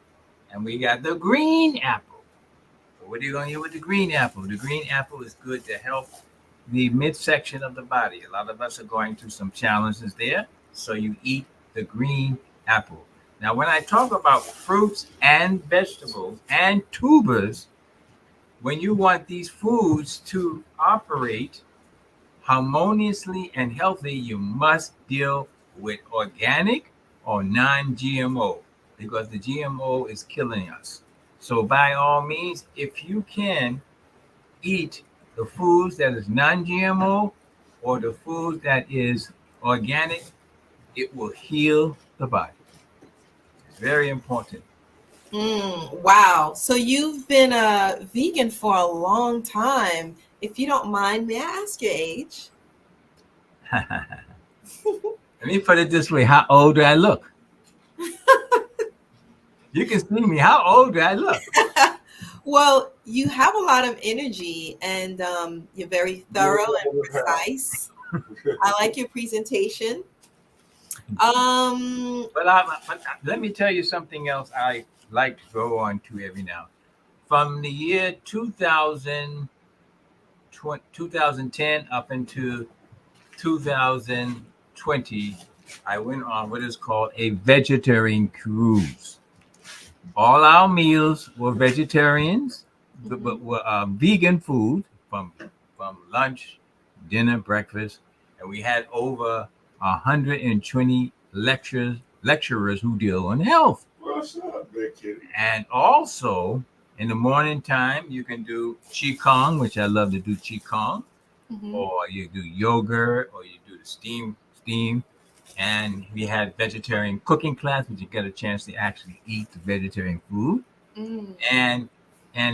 And we got the green apple. So what are you going to do with the green apple? The green apple is good to help the midsection of the body. A lot of us are going through some challenges there. So you eat the green apple. Now, when I talk about fruits and vegetables and tubers, when you want these foods to operate harmoniously and healthy, you must deal with organic or non-GMO because the GMO is killing us. So by all means, if you can eat the foods that is non-GMO or the food that is organic, it will heal the body. It's very important.
Wow. So you've been a vegan for a long time. If you don't mind, may I ask your age?
Let me put it this way. How old do I look? You can see me. How old do I look?
Well, you have a lot of energy and you're very thorough and precise. I like your presentation.
But let me tell you something else I like to go on to every now. From the year 2010 up into 2020, I went on what is called a vegetarian cruise. All our meals were vegetarians, but were vegan food from lunch, dinner, breakfast, and we had over 120 lecturers who deal on health.
What's up, big kitty?
And also, In the morning time, you can do Qigong, which I love to do Qigong, or you do yoga, or you do the steam. And we had vegetarian cooking class, which you get a chance to actually eat the vegetarian food. And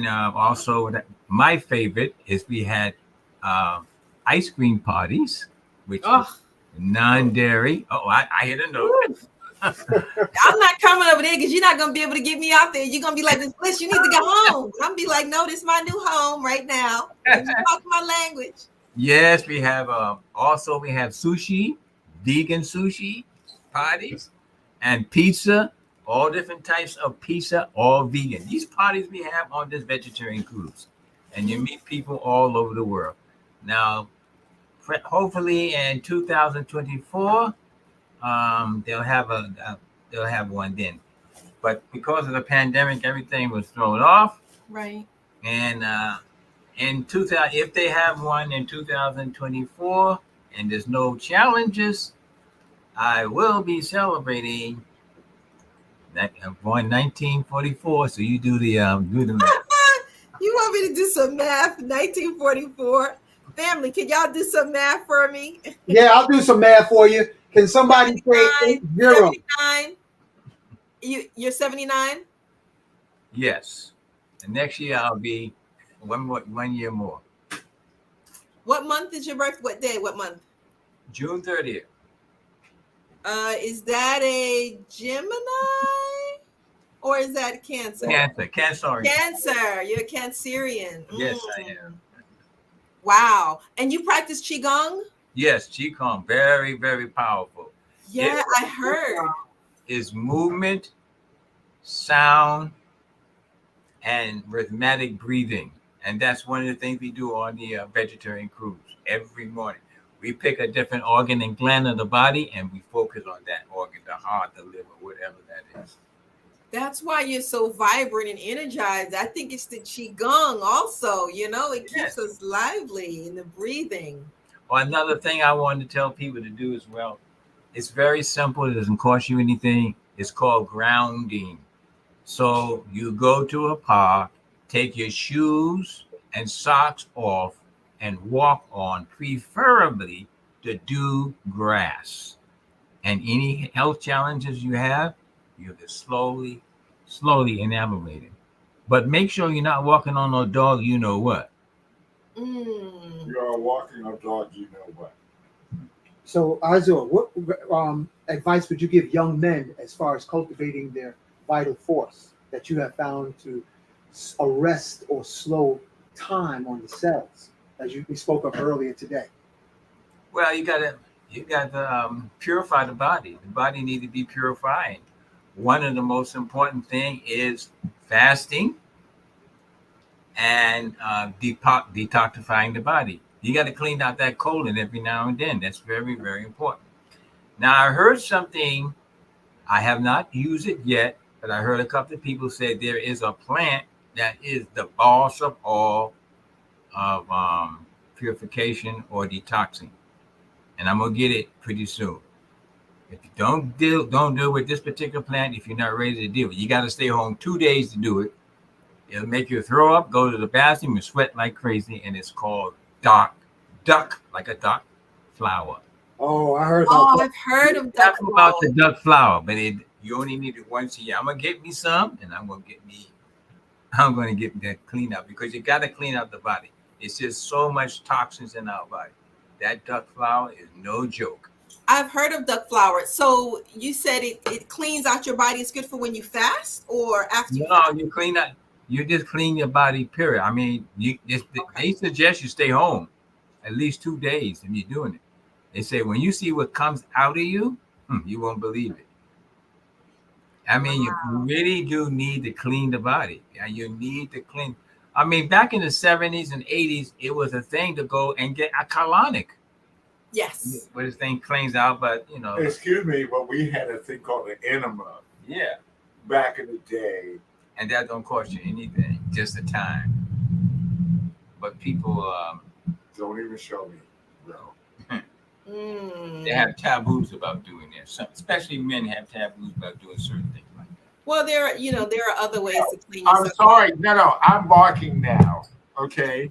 also my favorite is we had ice cream parties, which was non-dairy. Oh, I hit a note.
I'm not coming over there because you're not gonna be able to get me out there. You're gonna be like, "Miss Bliss, you need to go home." I'm gonna be like, "No, this is my new home right now. You talk my language."
Yes, we have also we have sushi, vegan sushi parties, and pizza. All different types of pizza, all vegan. These parties we have on this vegetarian cruise, and you meet people all over the world. Now, hopefully in 2024, they'll have one then. But because of the pandemic, everything was thrown off.
Right.
And in 2000, if they have one in 2024, and there's no challenges, I will be celebrating that born 1944. So you do the math.
You want me to do some math? 1944. Family, can y'all do some math for me?
Yeah, I'll do some math for you. Can somebody say 80?
79. You're 79?
Yes. And next year I'll be one year more.
What month is your birth? What day? What month?
June 30th.
Is that a Gemini or is that Cancer?
Cancerian.
Cancer. You're a Cancerian.
Yes, I am.
Wow. And you practice Qigong?
Yes, Qigong, very, very powerful.
Yeah, I heard.
Is movement, sound, and rhythmic breathing. And that's one of the things we do on the vegetarian cruise every morning. We pick a different organ and gland of the body, and we focus on that organ, the heart, the liver, whatever that is.
That's why you're so vibrant and energized. I think it's the Qigong also, it keeps us lively in the breathing.
Well, another thing I wanted to tell people to do as well, it's very simple. It doesn't cost you anything. It's called grounding. So you go to a park, take your shoes and socks off, and walk on, preferably to do grass. And any health challenges you have, you have to slowly evaluate it. But make sure you're not walking on no dog, you know what.
You are walking a dog, you know what.
So, Azur, what advice would you give young men as far as cultivating their vital force that you have found to arrest or slow time on the cells, as we spoke of earlier today?
Well, you got to purify the body. The body needs to be purified. One of the most important thing is fasting and detoxifying the body. You got to clean out that colon every now and then. That's very, very important. Now, I heard something, I have not used it yet, but I heard a couple of people say there is a plant that is the boss of all of purification or detoxing. And I'm going to get it pretty soon. If you don't deal with this particular plant if you're not ready to deal with it. You got to stay home 2 days to do it. It'll make you throw up, go to the bathroom, and sweat like crazy. And it's called duck, like a duck flower.
Oh, I heard.
I've heard of duck flower.
About the duck flower, but you only need it once a year. I'm gonna get me some, and I'm gonna get that clean up because you got to clean out the body. It's just so much toxins in our body. That duck flower is no joke.
I've heard of duck flower. So you said it cleans out your body. It's good for when you fast or after you fast?
You clean out. You just clean your body, period. I mean, they suggest you stay home at least 2 days if you're doing it. They say when you see what comes out of you, you won't believe it. I mean, you really do need to clean the body. Yeah, you need to clean. I mean, back in the 70s and 80s, it was a thing to go and get a colonic.
Yes.
Where this thing cleans out, but
Excuse me, but we had a thing called an enema.
Yeah.
Back in the day.
And that don't cost you anything, just the time. But people
don't even show me, bro.
They have taboos about doing that. Especially men have taboos about doing certain things like that.
Well, there are other ways to clean
I'm
yourself.
sorry. No, I'm barking now. Okay.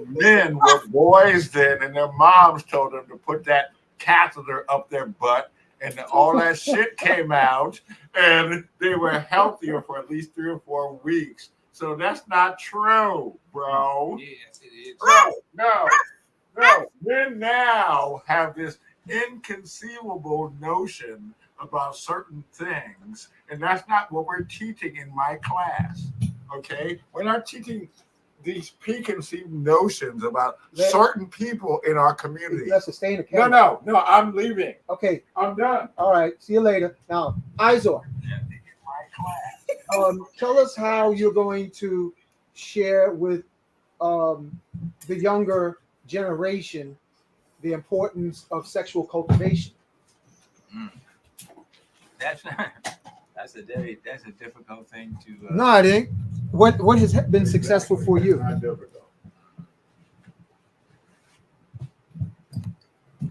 Men were boys then, and their moms told them to put that catheter up their butt, and all that shit came out, and they were healthier for at least 3 or 4 weeks. So that's not true, bro.
Yes, it is.
No. Men now have this inconceivable notion about certain things, and that's not what we're teaching in my class. Okay, we're not teaching these preconceived notions about certain people in our community.
You have to stay in the camera.
No, I'm leaving.
Okay,
I'm done.
All right, see you later. Now, Izor, tell us how you're going to share with the younger generation the importance of sexual cultivation.
That's a difficult thing to.
No, it ain't. What has been successful for you?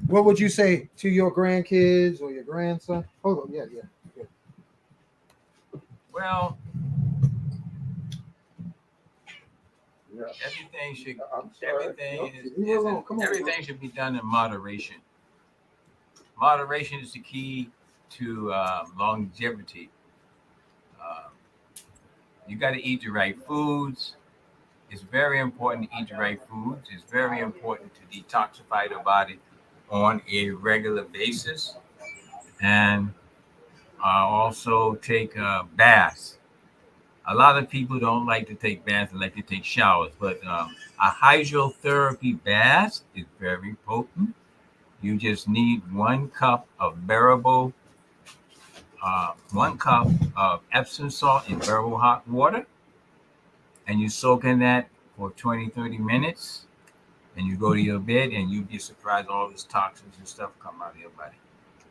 What would you say to your grandkids or your grandson? Hold on, yeah.
Well, everything should be done in moderation. Moderation is the key to longevity. You got to eat the right foods. It's very important to eat the right foods. It's very important to detoxify the body on a regular basis, and also take baths. A lot of people don't like to take baths and like to take showers, but a hydrotherapy bath is very potent. You just need 1 cup of bearable, 1 cup of Epsom salt in bearable hot water, and you soak in that for 20-30 minutes, and you go to your bed, and you'd be surprised all these toxins and stuff come out of your body.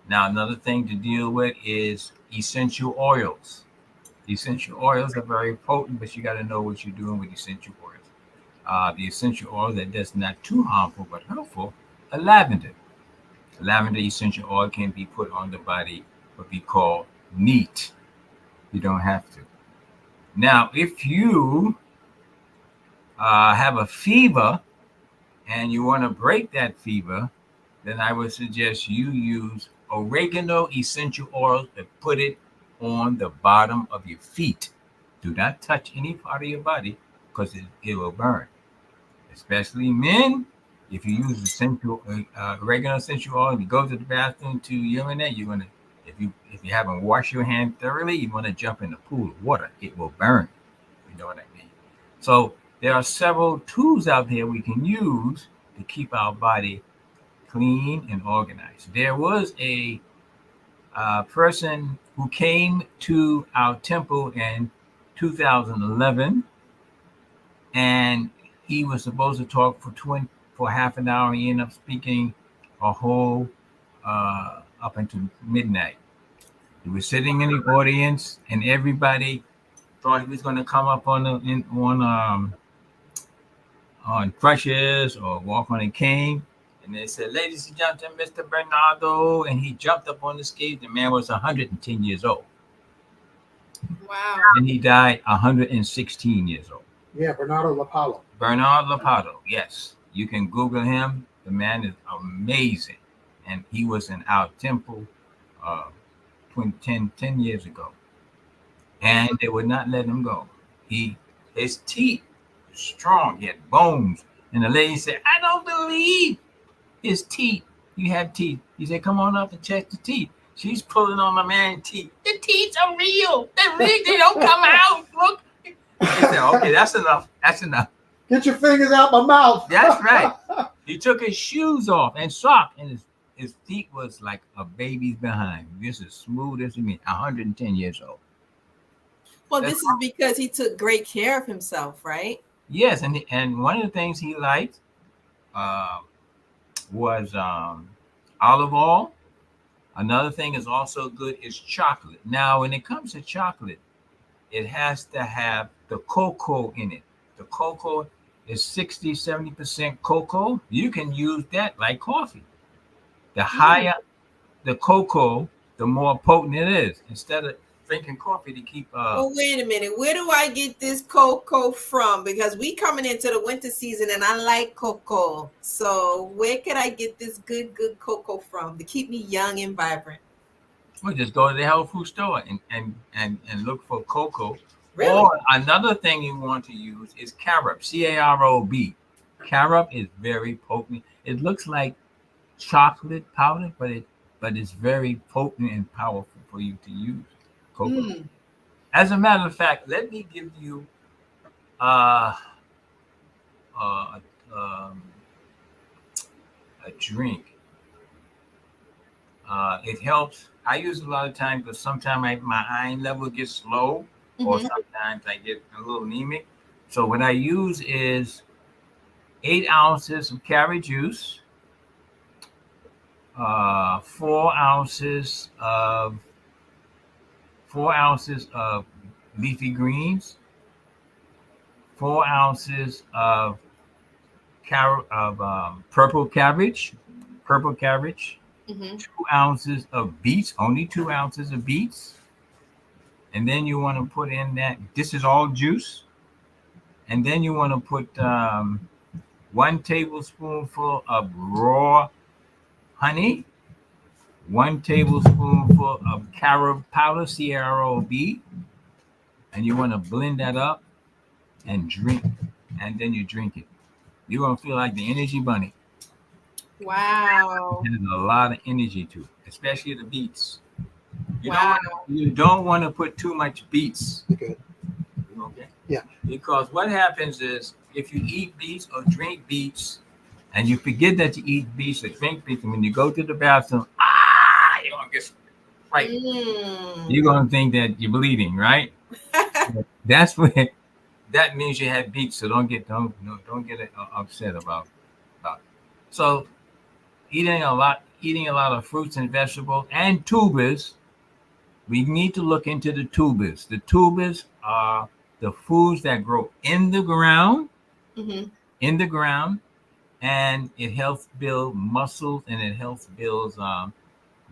Now, another thing to deal with is essential oils. Essential oils are very potent, but you got to know what you're doing with essential oils. The essential oil that's not too harmful but helpful are lavender. Lavender essential oil can be put on the body, what we call neat. You don't have to. Now, if you have a fever and you want to break that fever, then I would suggest you use oregano essential oil and put it on the bottom of your feet. Do not touch any part of your body because it will burn. Especially men, if you use essential oregano essential oil and you go to the bathroom to urinate, you're gonna, if you haven't washed your hand thoroughly, you want to jump in the pool of water. It will burn. You know what I mean? So there are several tools out there we can use to keep our body clean and organized. There was a person who came to our temple in 2011, and he was supposed to talk for half an hour. He ended up speaking a whole up until midnight. He was sitting in the audience, and everybody thought he was going to come up on crutches or walk on a cane. And they said, "Ladies and gentlemen, Mr. Bernardo," and he jumped up on the stage. The man was 110 years old.
Wow.
And he died 116 years old.
Yeah, Bernardo Lapalo.
Bernard Lapado, yes. You can Google him. The man is amazing. And he was in our temple 10 years ago. And they would not let him go. His teeth were strong. He had bones. And the lady said, "I don't believe his teeth. You have teeth." He said, "Come on up and check the teeth." She's pulling on my man's teeth. "The teeth are real. They're real. They don't come out. Look." He said, "Okay, that's enough. That's enough.
Get your fingers out my mouth."
That's right. He took his shoes off and sock, and his feet was like a baby's behind. This is smooth as you mean. 110 years old.
Well, this is because he took great care of himself, right?
Yes, and one of the things he liked was olive oil. Another thing is also good is chocolate. Now, when it comes to chocolate, it has to have the cocoa in it. The cocoa is 60-70% cocoa. You can use that like coffee. The higher the cocoa, the more potent it is. Instead of drinking coffee to keep.
Well, wait a minute. Where do I get this cocoa from? Because we coming into the winter season, and I like cocoa. So where could I get this good cocoa from to keep me young and vibrant?
Well, just go to the health food store and look for cocoa.
Really?
Or another thing you want to use is carob, C-A-R-O-B. Carob is very potent. It looks like chocolate powder, but it's very potent and powerful for you to use. Cocoa. As a matter of fact, let me give you a drink. It helps. I use it a lot of times because sometimes my iron level gets low, or sometimes I get a little anemic. So what I use is 8 ounces of carrot juice, 4 ounces of leafy greens, 4 ounces of purple cabbage, 2 ounces of beets, only 2 ounces of beets. And then you want to put in that, this is all juice. And then you want to put 1 tablespoonful of raw honey, 1 tablespoonful of carob powder, C-A-R-O-B. And you want to blend that up and drink. And then you drink it. You're going to feel like the energy bunny.
Wow.
It has a lot of energy to it, especially the beets.
Wow.
You don't want to put too much beets.
Okay.
Okay?
Yeah.
Because what happens is if you eat beets or drink beets and you forget that you eat beets or drink beets, and when you go to the bathroom, you're going to get frightened. You're going to think that you're bleeding, right? That's what that means you have beets, so don't get upset about it. So eating a lot of fruits and vegetables and tubers. We need to look into the tubers. The tubers are the foods that grow in the ground, and it helps build muscles and it helps build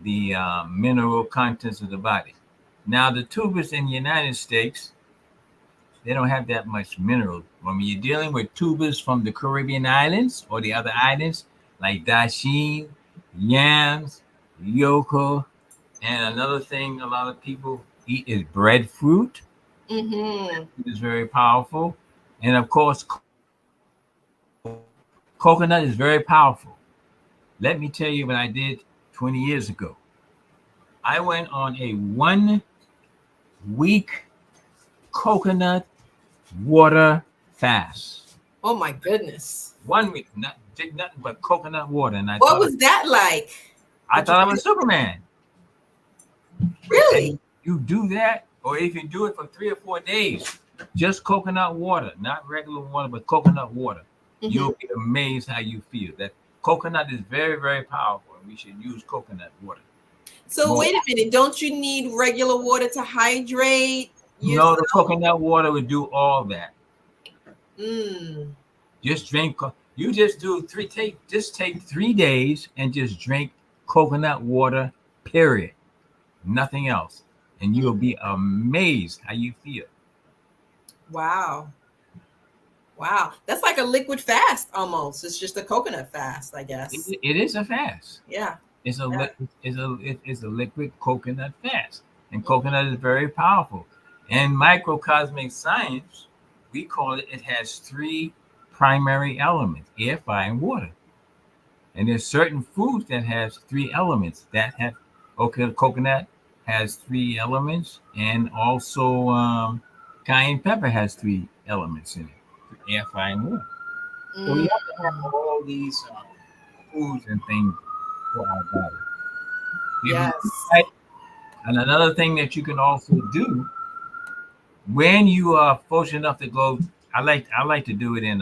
the mineral contents of the body. Now, the tubers in the United States, they don't have that much mineral. When you're dealing with tubers from the Caribbean islands or the other islands, like dasheen, yams, yoko, and another thing a lot of people eat is breadfruit. It is very powerful. And of course, coconut is very powerful. Let me tell you what I did 20 years ago. I went on a 1-week coconut water fast.
Oh my goodness.
1 week, did nothing but coconut water. And
what was that like?
I thought I was Superman.
Really?
And you do that, or if you do it for 3 or 4 days, just coconut water, not regular water, but coconut water. You'll be amazed how you feel. That coconut is very, very powerful, and we should use coconut water.
So wait a minute, don't you need regular water to hydrate yourself?
No, the coconut water would do all that. Just drink. You just take 3 days and just drink coconut water, period. Nothing else. And you'll be amazed how you feel.
Wow. That's like a liquid fast almost. It's just a coconut fast, I guess.
It is a fast.
Yeah.
It's a liquid coconut fast. And coconut is very powerful. In microcosmic science, we call it has 3 primary elements: air, fire, and water. And there's certain foods that has 3 elements that have, coconut has 3 elements, and also cayenne pepper has 3 elements in it: air, fire, and water. So we have to have all these foods and things for our body.
Yes.
And another thing that you can also do when you are fortunate enough to go, I like to do it in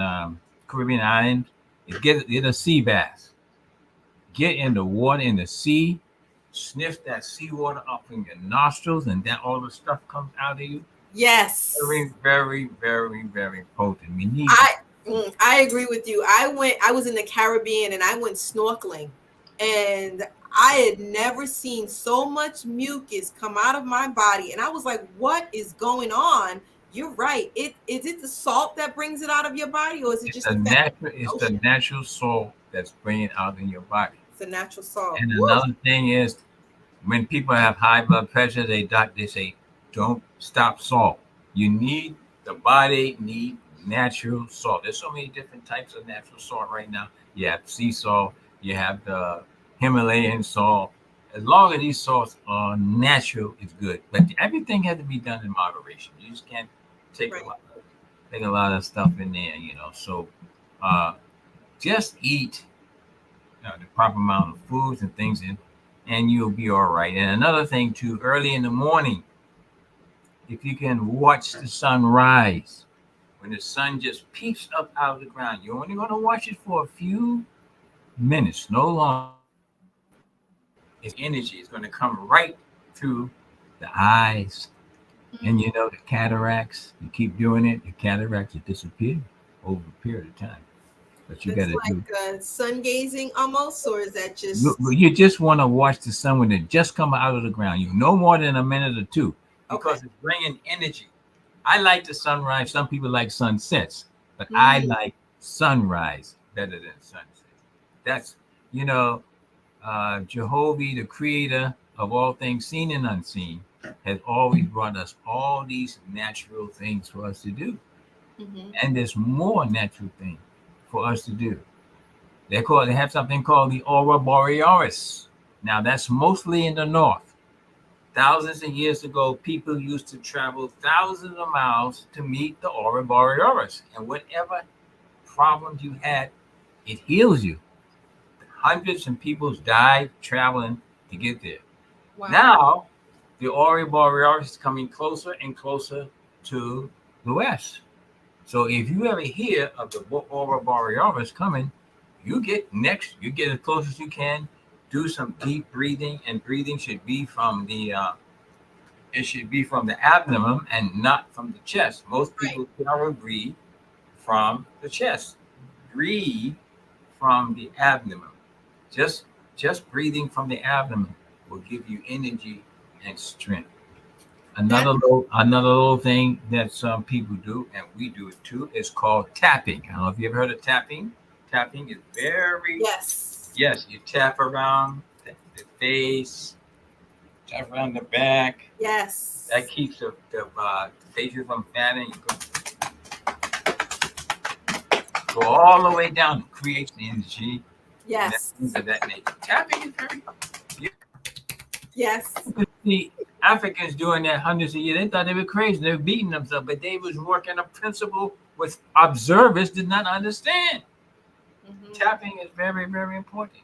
Caribbean island, is get a sea bath. Get in the water in the sea, sniff that seawater up in your nostrils, and then all the stuff comes out of you.
Yes.
Very, very, very, very potent. We need
I agree with you. I was in the Caribbean and I went snorkeling, and I had never seen so much mucus come out of my body. And I was like, what is going on? You're right. Is it the salt that brings it out of your body, or is it
It's
just
the
the fact
natural. It's the natural salt that's bringing out in your body.
it's a natural salt?
And
Woo!
another thing is, when people have high blood pressure, they say, don't stop salt. You need the body need natural salt. There's so many different types of natural salt right now. You have sea salt. You have the Himalayan salt. As long as these salts are natural, it's good. But everything has to be done in moderation. You just can't take a lot of stuff in there, you know. So just eat the proper amount of foods and things, and you'll be all right. And another thing too, early in the morning, if you can watch the sun rise, when the sun just peeps up out of the ground, you're only going to watch it for a few minutes, no longer. Its energy is going to come right through the eyes, and you know the cataracts. You keep doing it, the cataracts will disappear over a period of time. But you got to do.
Sun gazing almost, or is that just?
You just want to watch the sun when it just come out of the ground. You no more than a minute or two, because it's bringing energy. I like the sunrise. Some people like sunsets, but I like sunrise better than sunset. That's Jehovah, the creator of all things seen and unseen, has always brought us all these natural things for us to do. And there's more natural things for us to do. They have something called the Aurora Borealis. Now that's mostly in the north. Thousands of years ago, people used to travel thousands of miles to meet the Aurora Borealis. And whatever problems you had, it heals you. Hundreds of people died traveling to get there. Wow. Now, the Aurora Borealis is coming closer and closer to the west. So if you ever hear of the Aurora Borealis coming, you get as close as you can. Do some deep breathing, and breathing should be from the abdomen and not from the chest. Most people never breathe from the chest. Breathe from the abdomen. Just breathing from the abdomen will give you energy and strength. Another little thing that some people do, and we do it too, is called tapping. I don't know if you ever heard of tapping. Tapping is very yes. You tap around the face, tap around the back.
Yes.
That keeps the facial from fatting. Go all the way down. It creates the energy.
Yes.
Things of that nature. Tapping is very.
Yes.
The Africans doing that hundreds of years, they thought they were crazy. They were beating themselves, but they was working a principle with observers did not understand. Tapping is very, very important.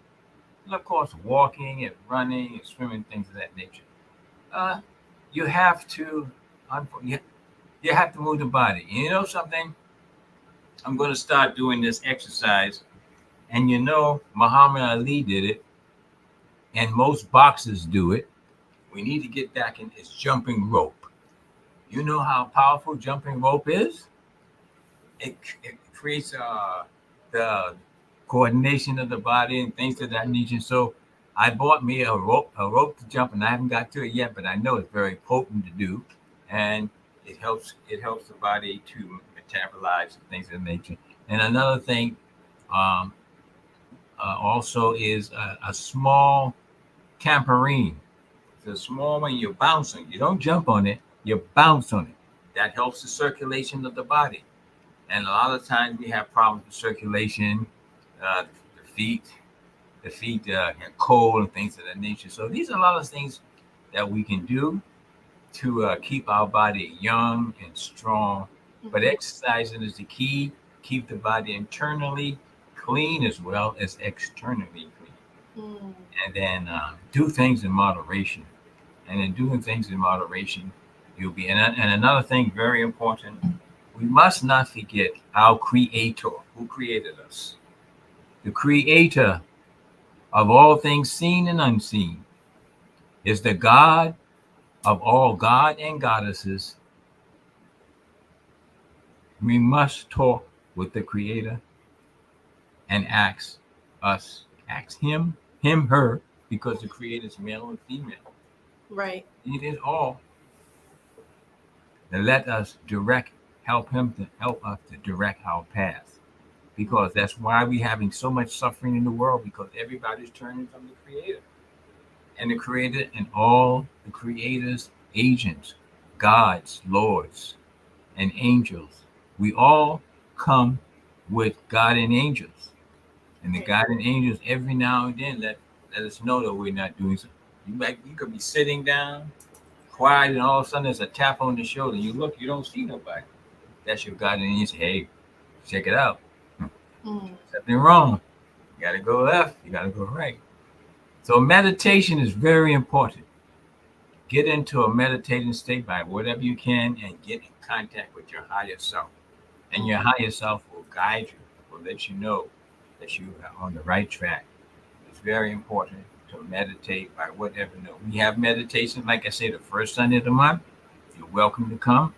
And of course, walking and running and swimming, things of that nature. You have to move the body. You know something? I'm going to start doing this exercise. And Muhammad Ali did it. And most boxers do it. We need to get back in this jumping rope. You know how powerful jumping rope is? It creates the coordination of the body and things of that nature. So I bought me a rope to jump, and I haven't got to it yet, but I know it's very potent to do, and it helps the body to metabolize and things of that nature. And another thing also is a small tambourine. It's a small one you're bouncing. You don't jump on it, you bounce on it. That helps the circulation of the body. And a lot of times we have problems with circulation, the feet get cold and things of that nature. So these are a lot of things that we can do to keep our body young and strong. But exercising is the key. Keep the body internally clean as well as externally clean. And then do things in moderation. And in doing things in moderation, you'll be. And another thing very important, we must not forget our Creator who created us. The Creator of all things seen and unseen is the God of all God and goddesses. We must talk with the Creator and ask him, her, because the creator is male and female.
Right.
It is all. And let us help us to direct our path. Because that's why we're having so much suffering in the world, because everybody's turning from the creator. And the creator and all the creator's agents, gods, lords, and angels. We all come with God and angels. And the God and angels every now and then let us know that we're not doing something. You could be sitting down, quiet, and all of a sudden there's a tap on the shoulder. You look, you don't see nobody. That's your God and angels. Hey, check it out. Something wrong. You gotta go left, you gotta go right. So meditation is very important. Get into a meditating state by whatever you can and get in contact with your higher self. And your higher self will guide you, will let you know that you are on the right track. It's very important to meditate by whatever. We have meditation, like I say, the first Sunday of the month. You're welcome to come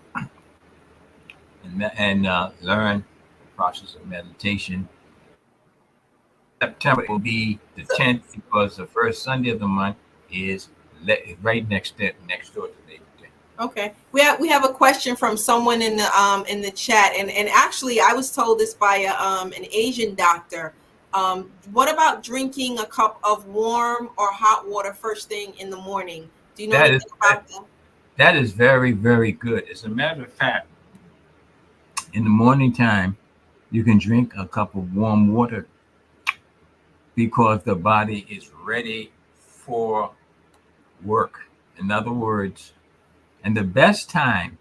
and learn the process of meditation. September will be the 10th because the first Sunday of the month is right next door to Labor Day.
Okay, we have a question from someone in the chat, and actually I was told this by an Asian doctor. What about drinking a cup of warm or hot water first thing in the morning? Do you know anything about that?
That is very, very good. As a matter of fact, in the morning time, you can drink a cup of warm water because the body is ready for work. In other words, and the best time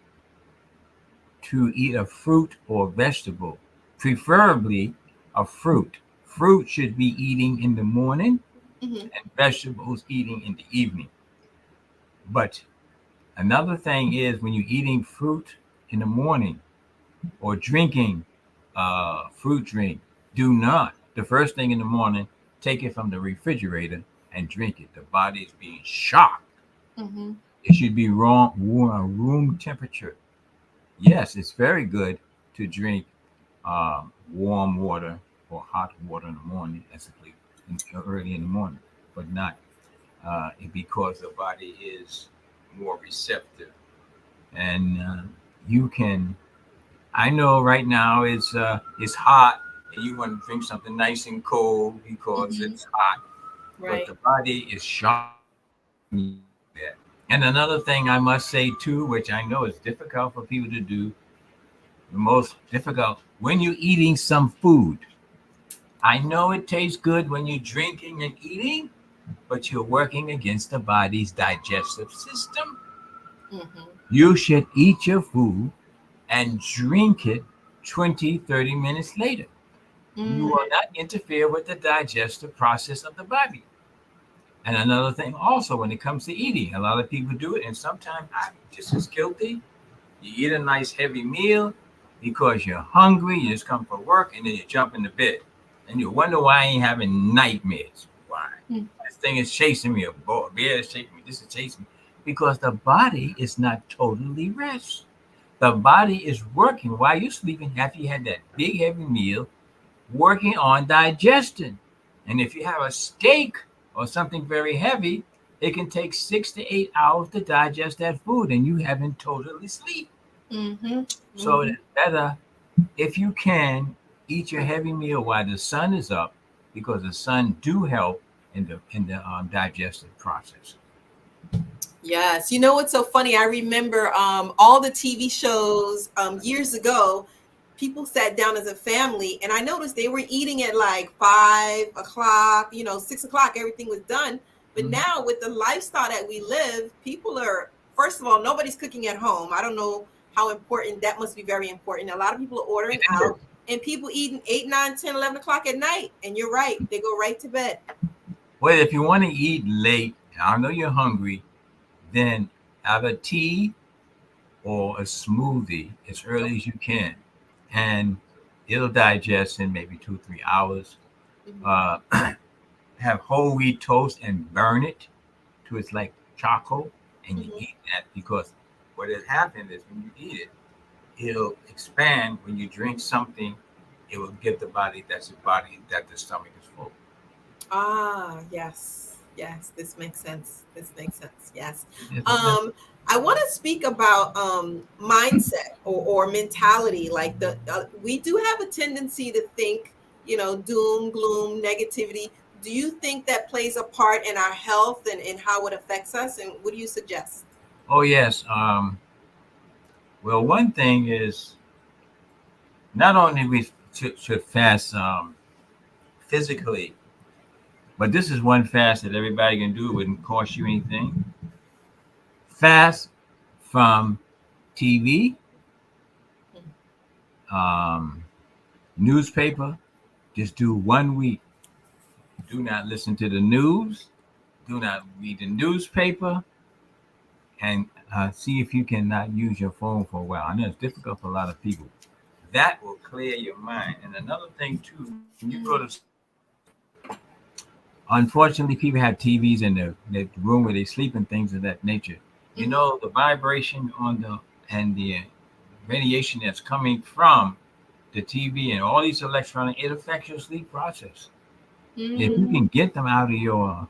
to eat a fruit or vegetable, preferably a fruit. Fruit should be eating in the morning and vegetables eating in the evening. But another thing is when you're eating fruit in the morning or drinking fruit drink, do not, the first thing in the morning, take it from the refrigerator and drink it. The body is being shocked. It should be room temperature. Yes, it's very good to drink warm water or hot water in the morning, basically early in the morning, but not because the body is more receptive. And you can, I know right now it's hot and you want to drink something nice and cold because it's hot, but the body is shocked. And another thing I must say too, which I know is difficult for people to do, the most difficult, when you're eating some food. I know it tastes good when you're drinking and eating, but you're working against the body's digestive system. You should eat your food and drink it 20, 30 minutes later. You will not interfere with the digestive process of the body. And another thing also, when it comes to eating, a lot of people do it, and sometimes I'm just as guilty. You eat a nice heavy meal because you're hungry, you just come from work, and then you jump into bed. And you wonder why I ain't having nightmares. Why? This thing is chasing me, a bear is chasing me, this is chasing me. Because the body is not totally rest. The body is working while you're sleeping after you had that big heavy meal, working on digestion. And if you have a steak or something very heavy, it can take 6 to 8 hours to digest that food, and you haven't totally sleep. So it's better if you can eat your heavy meal while the sun is up, because the sun do help in the digestive process.
Yes, you know what's so funny? I remember all the TV shows years ago. People sat down as a family, and I noticed they were eating at like 5 o'clock, 6 o'clock, everything was done. But now with the lifestyle that we live, people are, first of all, nobody's cooking at home. I don't know how important, that must be very important. A lot of people are ordering out, and people eating 8, 9, 10, 11 o'clock at night. And you're right, they go right to bed.
Well, if you want to eat late, I know you're hungry, then have a tea or a smoothie as early as you can. And it'll digest in maybe 2-3 hours. Have whole wheat toast and burn it to it's like charcoal, and you eat that, because what has happened is when you eat it, it'll expand. When you drink something, it will give the body that the stomach is full.
Yes. Yes, this makes sense. This makes sense. Yes.
Yes,
I want to speak about mindset or mentality. Like we do have a tendency to think, doom, gloom, negativity. Do you think that plays a part in our health and how it affects us? And what do you suggest?
Oh yes. Well, one thing is not only we should fast physically, but this is one fast that everybody can do. It wouldn't cost you anything. Fast from TV, newspaper. Just do 1 week. Do not listen to the news. Do not read the newspaper. And see if you cannot use your phone for a while. I know it's difficult for a lot of people. That will clear your mind. And another thing too, when you go to, unfortunately, people have TVs in the room where they sleep and things of that nature. You know, the vibration and the radiation that's coming from the TV and all these electronic, it affects your sleep process. If you can get them out of your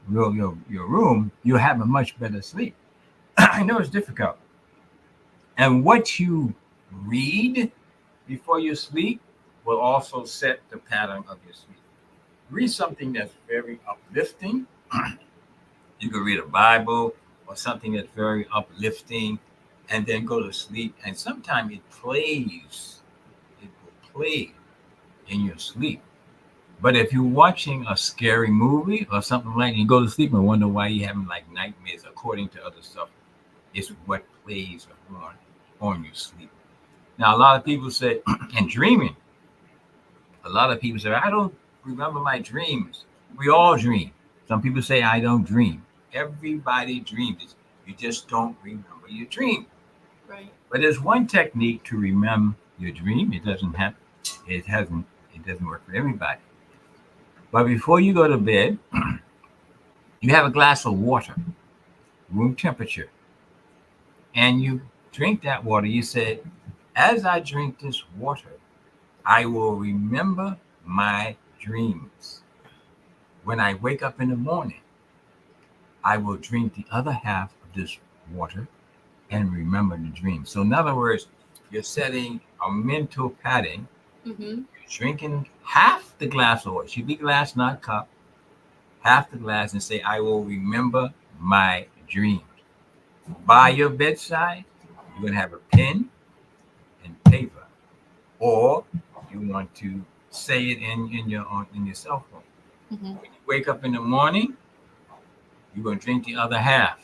room, you'll have a much better sleep. I know it's difficult. And what you read before you sleep will also set the pattern of your sleep. Read something that's very uplifting. You can read a Bible or something that's very uplifting and then go to sleep. And sometimes it plays. It will play in your sleep. But if you're watching a scary movie or something like that, you go to sleep and wonder why you're having like nightmares, according to other stuff, it's what plays on your sleep. Now, a lot of people say, and dreaming, a lot of people say, I don't remember my dreams. We all dream. Some people say, I don't dream. Everybody dreams. You just don't remember your dream.
Right.
But there's one technique to remember your dream. It doesn't work for everybody. But before you go to bed, you have a glass of water, room temperature, and you drink that water. You say, as I drink this water, I will remember my dreams. When I wake up in the morning, I will drink the other half of this water and remember the dream. So in other words, you're setting a mental pattern. You're drinking half the glass of water. It should be glass, not cup. Half the glass, and say, I will remember my dreams. By your bedside, you're going to have a pen and paper. Or you want to say it in your cell phone. When you wake up in the morning, you're going to drink the other half.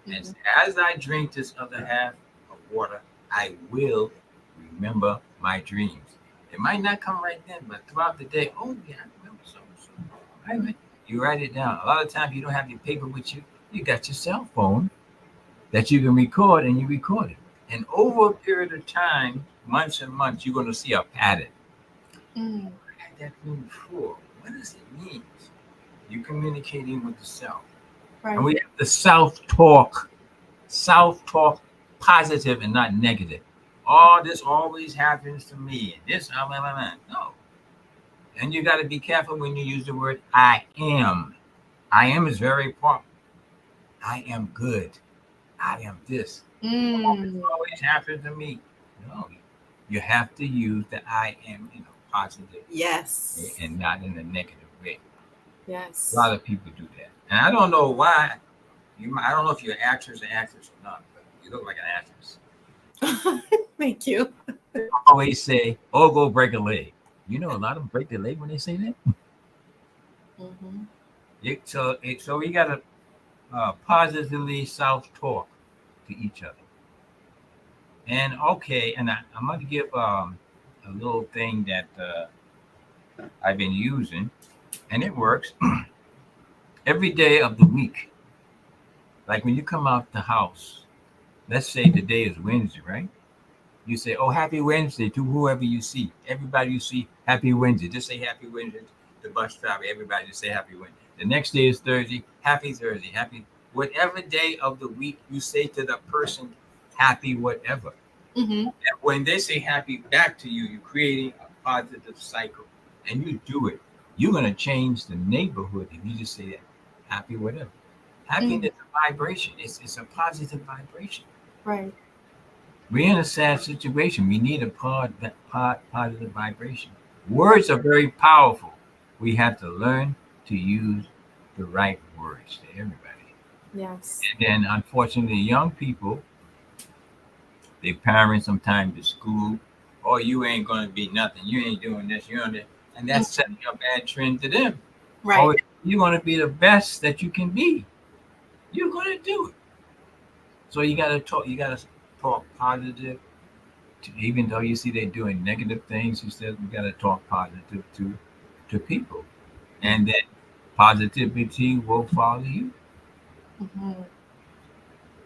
And as I drink this other half of water, I will remember my dreams. It might not come right then, but throughout the day, oh yeah, I remember so. You write it down. A lot of times you don't have your paper with you. You got your cell phone that you can record, and you record it. And over a period of time, months and months, you're going to see a pattern. I had that dream before. What does it mean? You're communicating with the self. Right. And we have the self-talk, positive and not negative. Oh, this always happens to me. This, no. And you got to be careful when you use the word I am. I am is very important. I am good. I am this. Oh, this always happens to me. No, you have to use the I am in a positive way and not in a negative way.
Yes.
A lot of people do that. And I don't know why. I don't know if you're an actress or not, but you look like an actress.
Thank you.
Always say, oh, go break a leg. You know, a lot of them break their leg when they say that. So we got to positively self-talk to each other. And I'm going to give a little thing that I've been using, and it works every day of the week. Like when you come out the house, let's say the day is Wednesday, right? You say, oh, happy Wednesday to whoever you see. Everybody you see, happy Wednesday. Just say happy Wednesday. The bus driver, everybody just say happy Wednesday. The next day is Thursday, happy Thursday. Happy whatever day of the week you say to the person, happy whatever. And when they say happy back to you, you're creating a positive cycle. And you do it. You're going to change the neighborhood if you just say that. happy with them. Happiness is a vibration. It's a positive vibration.
Right.
We're in a sad situation. We need a positive vibration. Words are very powerful. We have to learn to use the right words to everybody.
Yes.
And then, unfortunately, young people, their parents sometimes to school, oh, you ain't going to be nothing. You ain't doing this. You're on that. And that's setting a bad trend to them.
Right.
Oh, you're going to be the best that you can be. You're going to do it. So you got to talk. You got to talk positive. Even though you see they're doing negative things, you said we got to talk positive to people, and then positivity will follow you.
Mm-hmm.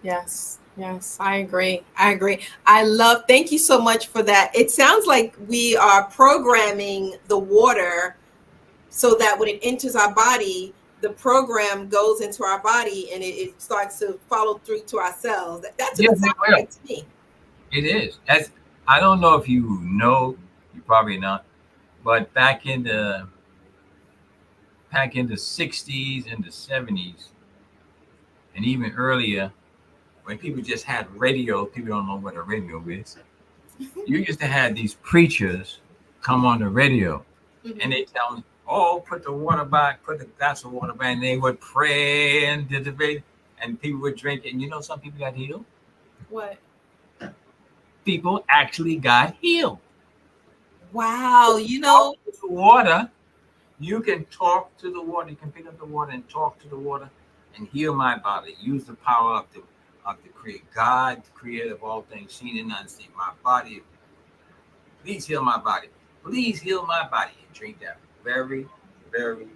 Yes, yes, I agree. I agree. Thank you so much for that. It sounds like we are programming the water so that when it enters our body, the program goes into our body and it starts to follow through to our cells. That's what it sounds like to me.
It is. I don't know if you know, you probably not, but back in the 60s and the 70s, and even earlier, when people just had radio, people don't know what a radio is. You used to have these preachers come on the radio, and they tell them, "Oh, put the water back, put the glass of water back," and they would pray and did the video, and people would drink it. And you know, some people got healed.
What?
People actually got healed.
Wow, you know,
the water. You can talk to the water. You can pick up the water and talk to the water and heal my body. Use the power of the creator, God, the creator of all things, seen and unseen. My body, please heal my body. Please heal my body. And drink that very, very,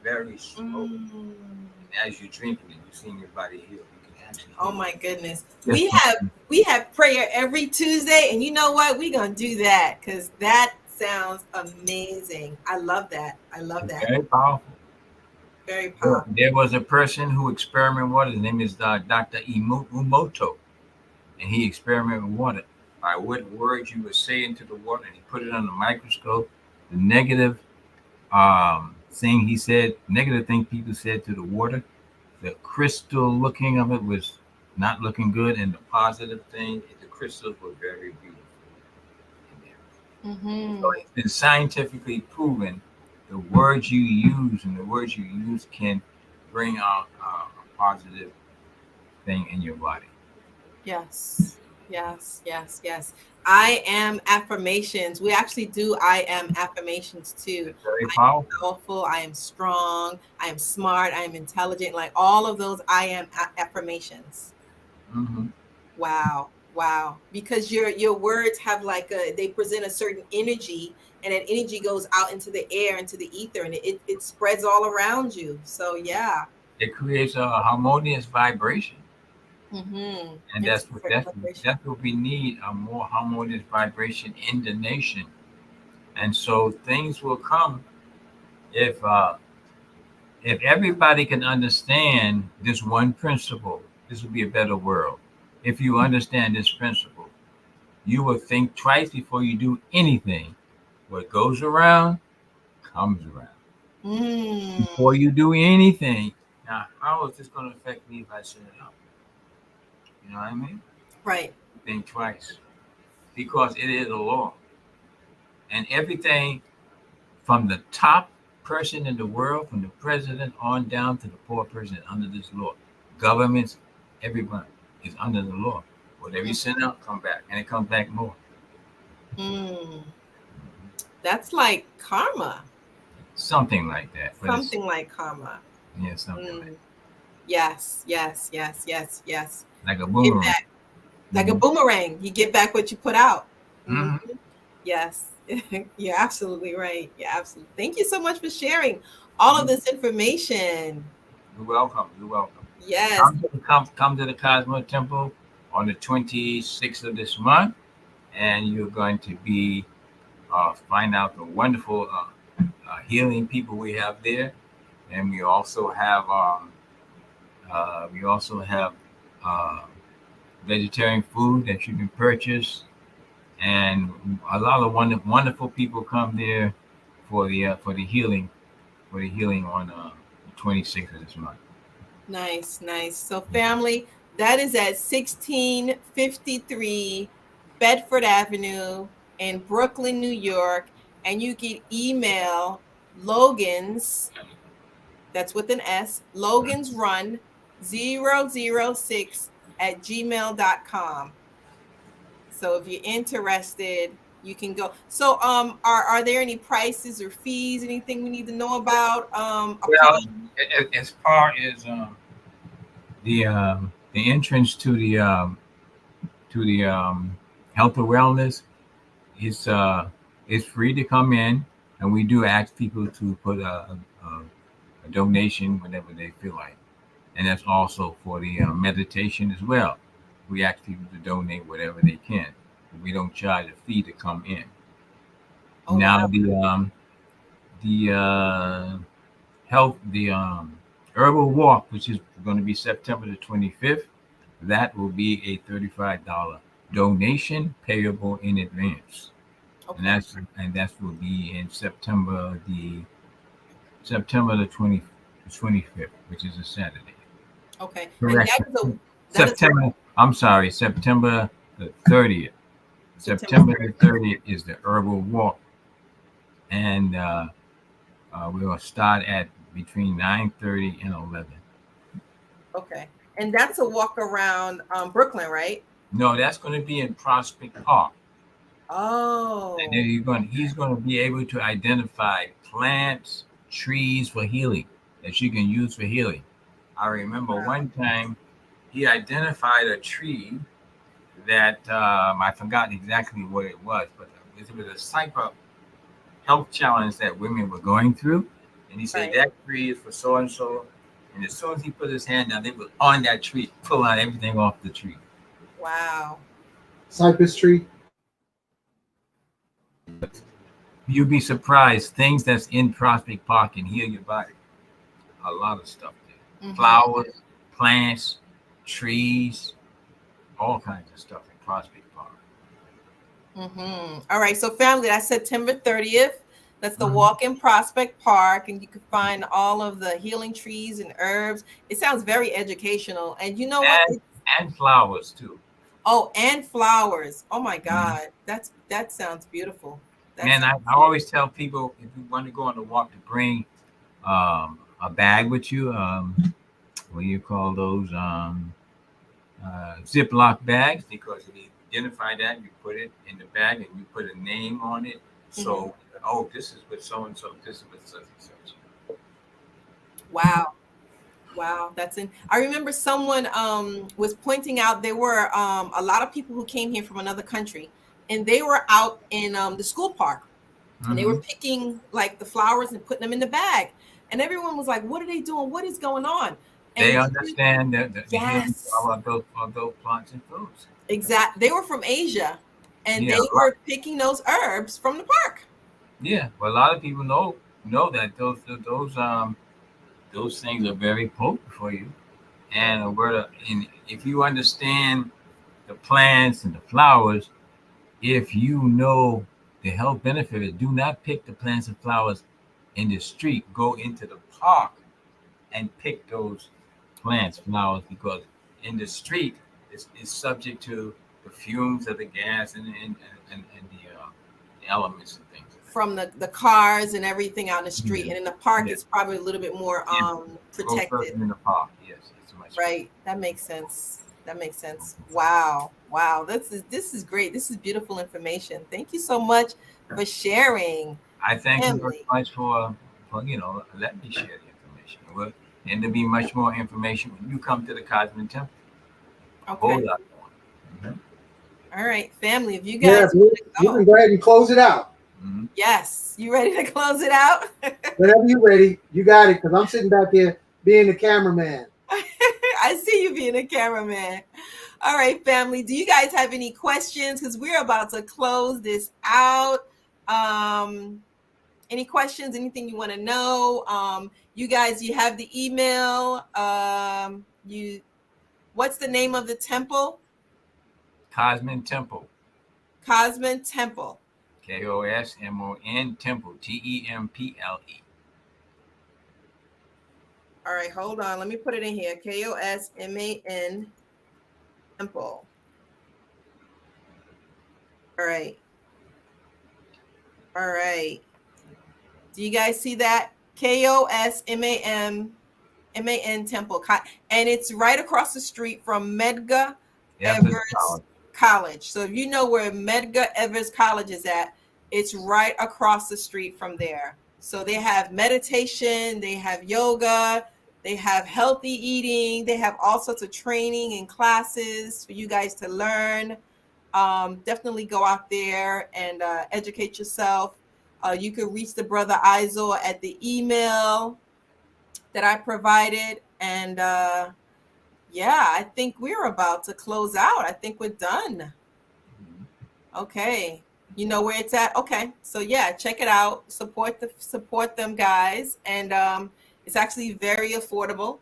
very slow. And as you drink it, you're seeing your body heal. You can actually heal.
Oh my goodness. We have prayer every Tuesday, and you know what? We're gonna do that because that sounds amazing. I love that. I love that.
Very powerful.
Very powerful.
There was a person who experimented with water. His name is Dr. Emoto, and he experimented with water by what words you would say into the water, and he put it on the microscope. The negative thing he said, negative thing people said to the water, the crystal looking of it was not looking good, and the positive thing, the crystals were very beautiful.
Mm-hmm.
So it's been scientifically proven the words you use and the words you use can bring out a positive thing in your body.
Yes, yes, yes, yes. I am affirmations. We actually do I am affirmations too.
Very
I am powerful. I am strong. I am smart. I am intelligent. Like all of those I am affirmations.
Mm-hmm.
Wow. Wow. Because your words have they present a certain energy, and that energy goes out into the air, into the ether, and it spreads all around you. So yeah.
It creates a harmonious vibration.
Mm-hmm.
And that's what we need, a more harmonious vibration in the nation. And so things will come if everybody can understand this one principle, this will be a better world. If you understand this principle, you will think twice before you do anything. What goes around comes around. Before you do anything, now how is this going to affect me if I set it up? You know what I mean?
Right.
Think twice, because it is a law. And everything from the top person in the world, from the president on down to the poor person, under this law. Governments, everyone is under the law. Whatever you send out, come back, and it comes back more.
That's like karma.
Something like that.
Something like karma.
Yeah, something like that.
Yes, yes, yes, yes, yes.
Like a boomerang.
Like a boomerang. You get back what you put out.
Mm-hmm.
Yes. You're absolutely right. Yeah, absolutely. Thank you so much for sharing all of this information.
You're welcome. You're welcome.
Yes.
Come to the Cosmo Temple on the 26th of this month, and you're going to be find out the wonderful healing people we have there, and we also have vegetarian food that you can purchase, and a lot of wonderful people come there for the healing on the 26th of this month.
Nice, nice. So, family, that is at 1653 Bedford Avenue in Brooklyn, New York. And you can email Logan's, that's with an S, Logan's Run 006 at gmail.com. So if you're interested, you can go. So are there any prices or fees, anything we need to know about?
Well, as far as the entrance to the health and wellness, it's free to come in, and we do ask people to put a donation whenever they feel like, and that's also for the meditation as well. We ask people to donate whatever they can. We don't charge a fee to come in. Now the health the herbal walk, which is going to be September the 25th, that will be a $35 donation payable in advance. Okay. And that will be in September the 25th, which is a Saturday.
Okay.
Correct. September the 30th. September the 30th is the herbal walk, and we will start at between 9:30 and 11.
Okay, and that's a walk around Brooklyn, right?
No, that's going to be in Prospect Park.
Oh.
And then he's going to be able to identify plants, trees for healing that you can use for healing. I remember one time he identified a tree that I forgot exactly what it was, but it was a type of health challenge that women were going through. And he said, that tree is for so-and-so. And as soon as he put his hand down, they were on that tree, pull out everything off the tree.
Wow.
Cypress tree.
You'd be surprised. Things that's in Prospect Park can heal your body. A lot of stuff there. Mm-hmm. Flowers, plants, trees, all kinds of stuff in Prospect Park.
Mm-hmm. All right. So family, that's September 30th. That's the walk in Prospect Park, and you can find all of the healing trees and herbs. It sounds very educational. And you know what?
And flowers too.
Oh, and flowers. Oh my God. That sounds beautiful.
I always tell people, if you want to go on the walk, to bring a bag with you. What do you call those? Ziploc bags, because if you identify that, you put it in the bag and you put a name on it. So, this is with so and so. This is with such and such.
Wow. That's in. I remember someone was pointing out there were a lot of people who came here from another country, and they were out in the school park, and they were picking like the flowers and putting them in the bag, and everyone was like, "What are they doing? What is going on?" And
they understand that about those plants and fruits.
Exactly. They were from Asia, and they were picking those herbs from the park.
Yeah, well, a lot of people know that those things are very potent for you, and if you understand the plants and the flowers, if you know the health benefits, do not pick the plants and flowers in the street. Go into the park and pick those plants, flowers, because in the street it's subject to the fumes of the gas and the elements and things.
From the cars and everything out in the street, and in the park, it's probably a little bit more protected.
In the park, yes, it's much
right. That makes sense. Wow. This is great. This is beautiful information. Thank you so much for sharing.
I thank you very much for letting me share the information. And there'll be much more information when you come to the Cosmo Temple.
Okay.
All right, family. If you guys
you can go ahead and close it out.
Yes, you ready to close it out?
Whenever you're ready, you got it. Because I'm sitting back here being the cameraman.
I see you being a cameraman. All right, family. Do you guys have any questions? Because we're about to close this out. Any questions? Anything you want to know? You guys, you have the email. What's the name of the temple?
Cosmo Temple.
Cosmo Temple.
Kosmon Temple. Temple.
All right, hold on. Let me put it in here. Cosman Temple. All right. All right. Do you guys see that? Cosman Temple. And it's right across the street from Medgar Evers College. So if you know where Medgar Evers College is at, it's right across the street from there. So they have meditation, they have yoga, they have healthy eating, they have all sorts of training and classes for you guys to learn. Definitely go out there and educate yourself. You can reach the brother Izor at the email that I provided. And yeah, I think we're about to close out. I think we're done. Okay. You know where it's at? Okay. So yeah, check it out. Support them guys. And it's actually very affordable.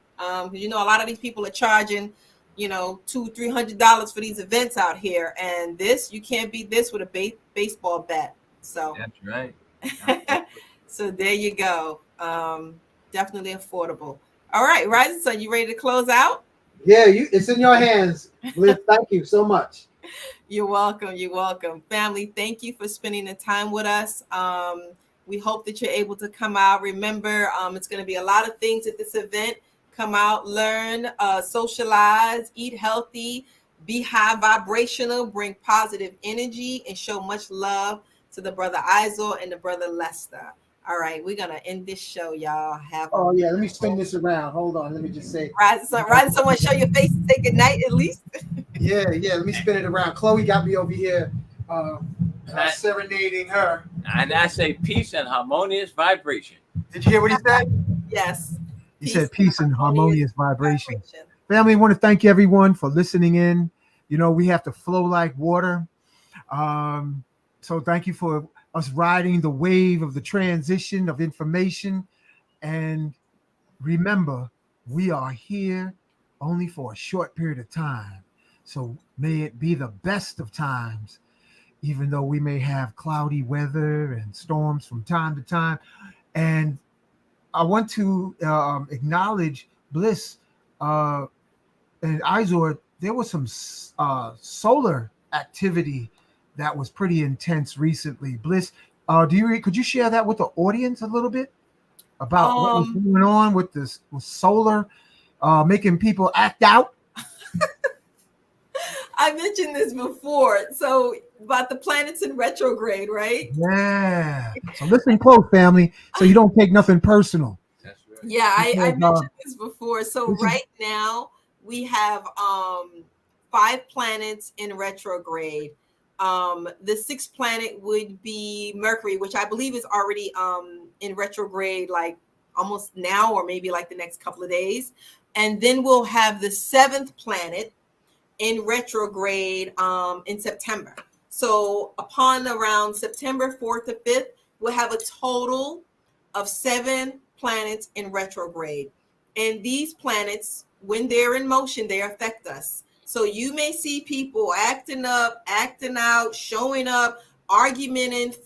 You know, a lot of these people are charging, you know, $200-$300 for these events out here. And this, you can't beat this with a baseball bat. So
that's right.
So there you go. Definitely affordable. All right, Rising Sun, you ready to close out?
Yeah, it's in your hands, Liz. Thank you so much.
You're welcome. You're welcome. Family, thank you for spending the time with us. We hope that you're able to come out. Remember, it's going to be a lot of things at this event. Come out, learn, socialize, eat healthy, be high vibrational, bring positive energy, and show much love to the brother Izor and the brother Lester. All right, we're going to end this show, y'all.
Oh, yeah, let me spin this around. Hold on, let me just say.
Rising Sun, show your face and say good night at least.
Yeah, let me spin it around. Chloe got me over here serenading her.
And I say peace and harmonious vibration.
Did you hear what he said?
Yes.
He said peace and harmonious vibration. Family, I want to thank everyone for listening in. You know, we have to flow like water. So thank you for us riding the wave of the transition of information. And remember, we are here only for a short period of time. So may it be the best of times, even though we may have cloudy weather and storms from time to time. And I want to acknowledge Bliss and Izor. There was some solar activity that was pretty intense recently. Bliss, could you share that with the audience a little bit about what was going on with this with solar making people act out?
I mentioned this before. So about the planets in retrograde, right?
Yeah. So listen close, family, so you don't take nothing personal.
That's right.
Yeah, I mentioned this before. So right now we have 5 planets in retrograde. The 6th planet would be Mercury, which I believe is already in retrograde, like almost now, or maybe like the next couple of days. And then we'll have the 7th planet in retrograde in September. So upon around September 4th or 5th, we'll have a total of 7 planets in retrograde. And these planets, when they're in motion, they affect us. So you may see people acting up, acting out, showing up, argumentative,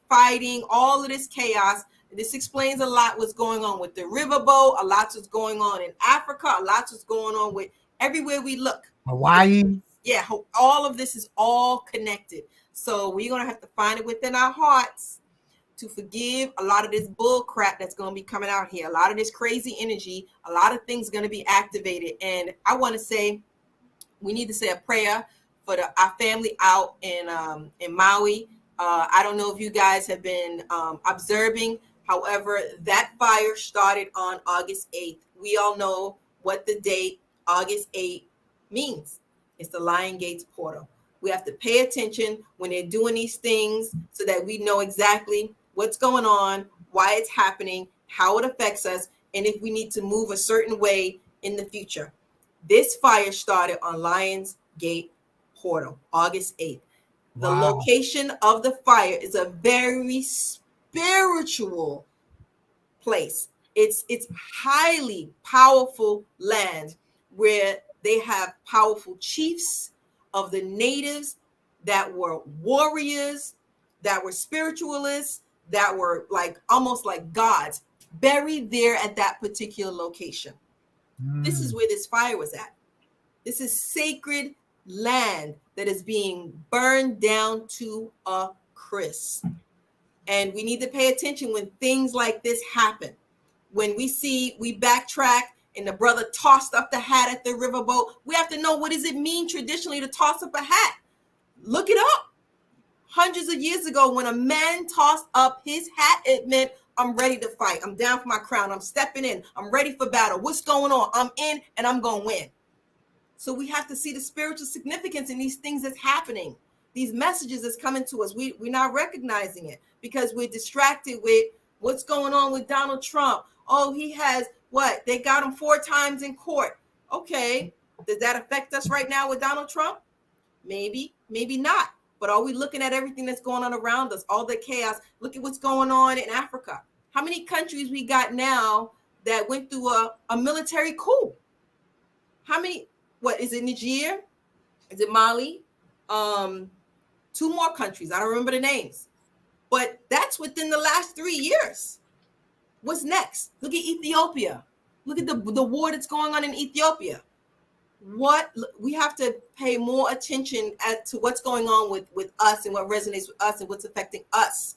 fighting, all of this chaos. This explains a lot what's going on with the riverboat, a lot what's going on in Africa, a lot what's going on with everywhere we look.
Hawaii.
Yeah, all of this is all connected. So we're going to have to find it within our hearts to forgive a lot of this bull crap that's going to be coming out here. A lot of this crazy energy, a lot of things going to be activated. And I want to say, we need to say a prayer for our family out in Maui. I don't know if you guys have been observing. However, that fire started on August 8th. We all know what the date August 8th means. It's the Lion Gates portal. We have to pay attention when they're doing these things so that we know exactly what's going on, why it's happening, how it affects us, and if we need to move a certain way in the future. This fire started on Lion's Gate portal, August 8th. The location of the fire is a very spiritual place. It's highly powerful land where they have powerful chiefs of the natives that were warriors, that were spiritualists, that were like almost like gods. buried there at that particular location. This is where this fire was at. This is sacred land that is being burned down to a crisp. And we need to pay attention when things like this happen. When we backtrack and the brother tossed up the hat at the riverboat, we have to know, what does it mean traditionally to toss up a hat? Look it up. Hundreds of years ago, when a man tossed up his hat, it meant, I'm ready to fight. I'm down for my crown. I'm stepping in. I'm ready for battle. What's going on? I'm in and I'm going to win. So we have to see the spiritual significance in these things that's happening. These messages that's coming to us. We're not recognizing it because we're distracted with what's going on with Donald Trump. Oh, he has what? They got him 4 times in court. Okay. Does that affect us right now with Donald Trump? Maybe, maybe not. But are we looking at everything that's going on around us, all the chaos? Look at what's going on in Africa. How many countries we got now that went through a military coup? How many? What is it? Niger? Is it Mali? 2 more countries. I don't remember the names. But that's within the last 3 years. What's next? Look at Ethiopia. Look at the war that's going on in Ethiopia. We have to pay more attention to what's going on with us and what resonates with us and what's affecting us.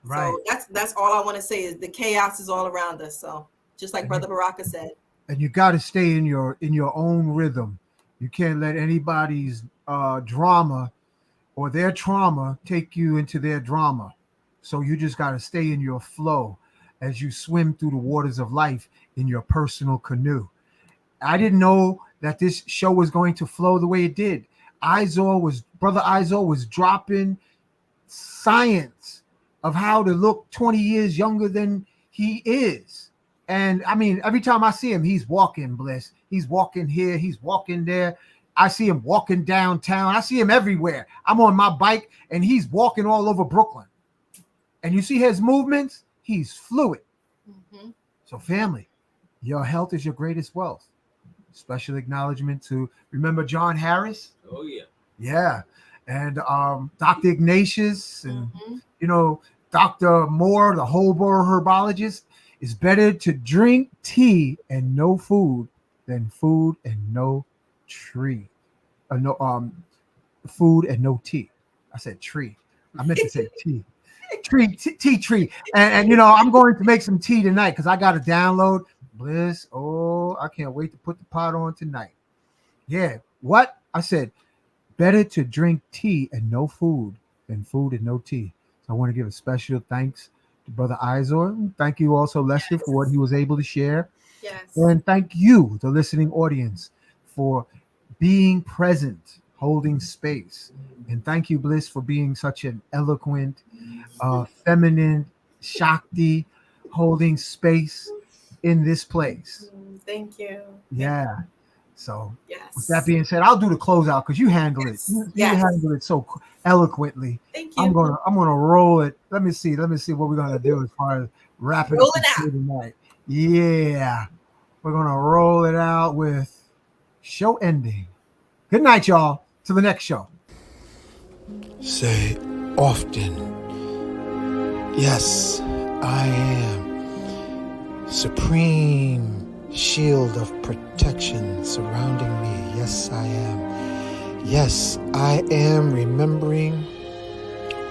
Right. So that's all I want to say is the chaos is all around us. So just like Brother Baraka said.
And you got to stay in your own rhythm. You can't let anybody's drama or their trauma take you into their drama. So you just got to stay in your flow as you swim through the waters of life in your personal canoe. I didn't know that this show was going to flow the way it did. Brother Izor was dropping science of how to look 20 years younger than he is. And I mean, every time I see him, he's walking, Bliss. He's walking here, he's walking there. I see him walking downtown. I see him everywhere. I'm on my bike and he's walking all over Brooklyn. And you see his movements, he's fluid. Mm-hmm. So family, your health is your greatest wealth. Special acknowledgement to, remember John Harris?
Oh, yeah.
Yeah. And Dr. Ignatius and, Dr. Moore, the Holborough herbologist. It's better to drink tea and no food than food and no tree. Food and no tea. I said tree. I meant to say tea. Tree. And I'm going to make some tea tonight because I got to download Bliss. Oh, I can't wait to put the pot on tonight. Yeah. What? I said, better to drink tea and no food than food and no tea. So I want to give a special thanks to Brother Izor. Thank you also, Lester, for what he was able to share. Yes. And thank you, the listening audience, for being present, holding space. And thank you, Bliss, for being such an eloquent, feminine, Shakti, holding space in this place.
Thank you.
Yeah. So with that being said, I'll do the closeout because you handle it. You handle it so eloquently.
Thank you.
I'm gonna roll it. Let me see what we're gonna do as far as wrapping up tonight. Yeah. We're gonna roll it out with show ending. Good night, y'all. Till the next show.
Say often, yes, I am. Supreme shield of protection surrounding me. Yes, I am. Yes, I am remembering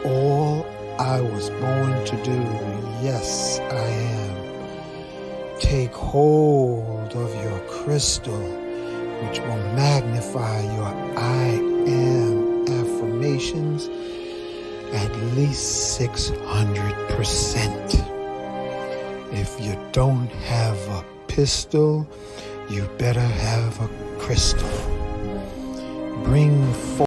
all I was born to do. Yes, I am. Take hold of your crystal, which will magnify your I am affirmations at least 600%. If you don't have a pistol, you better have a crystal. Bring forth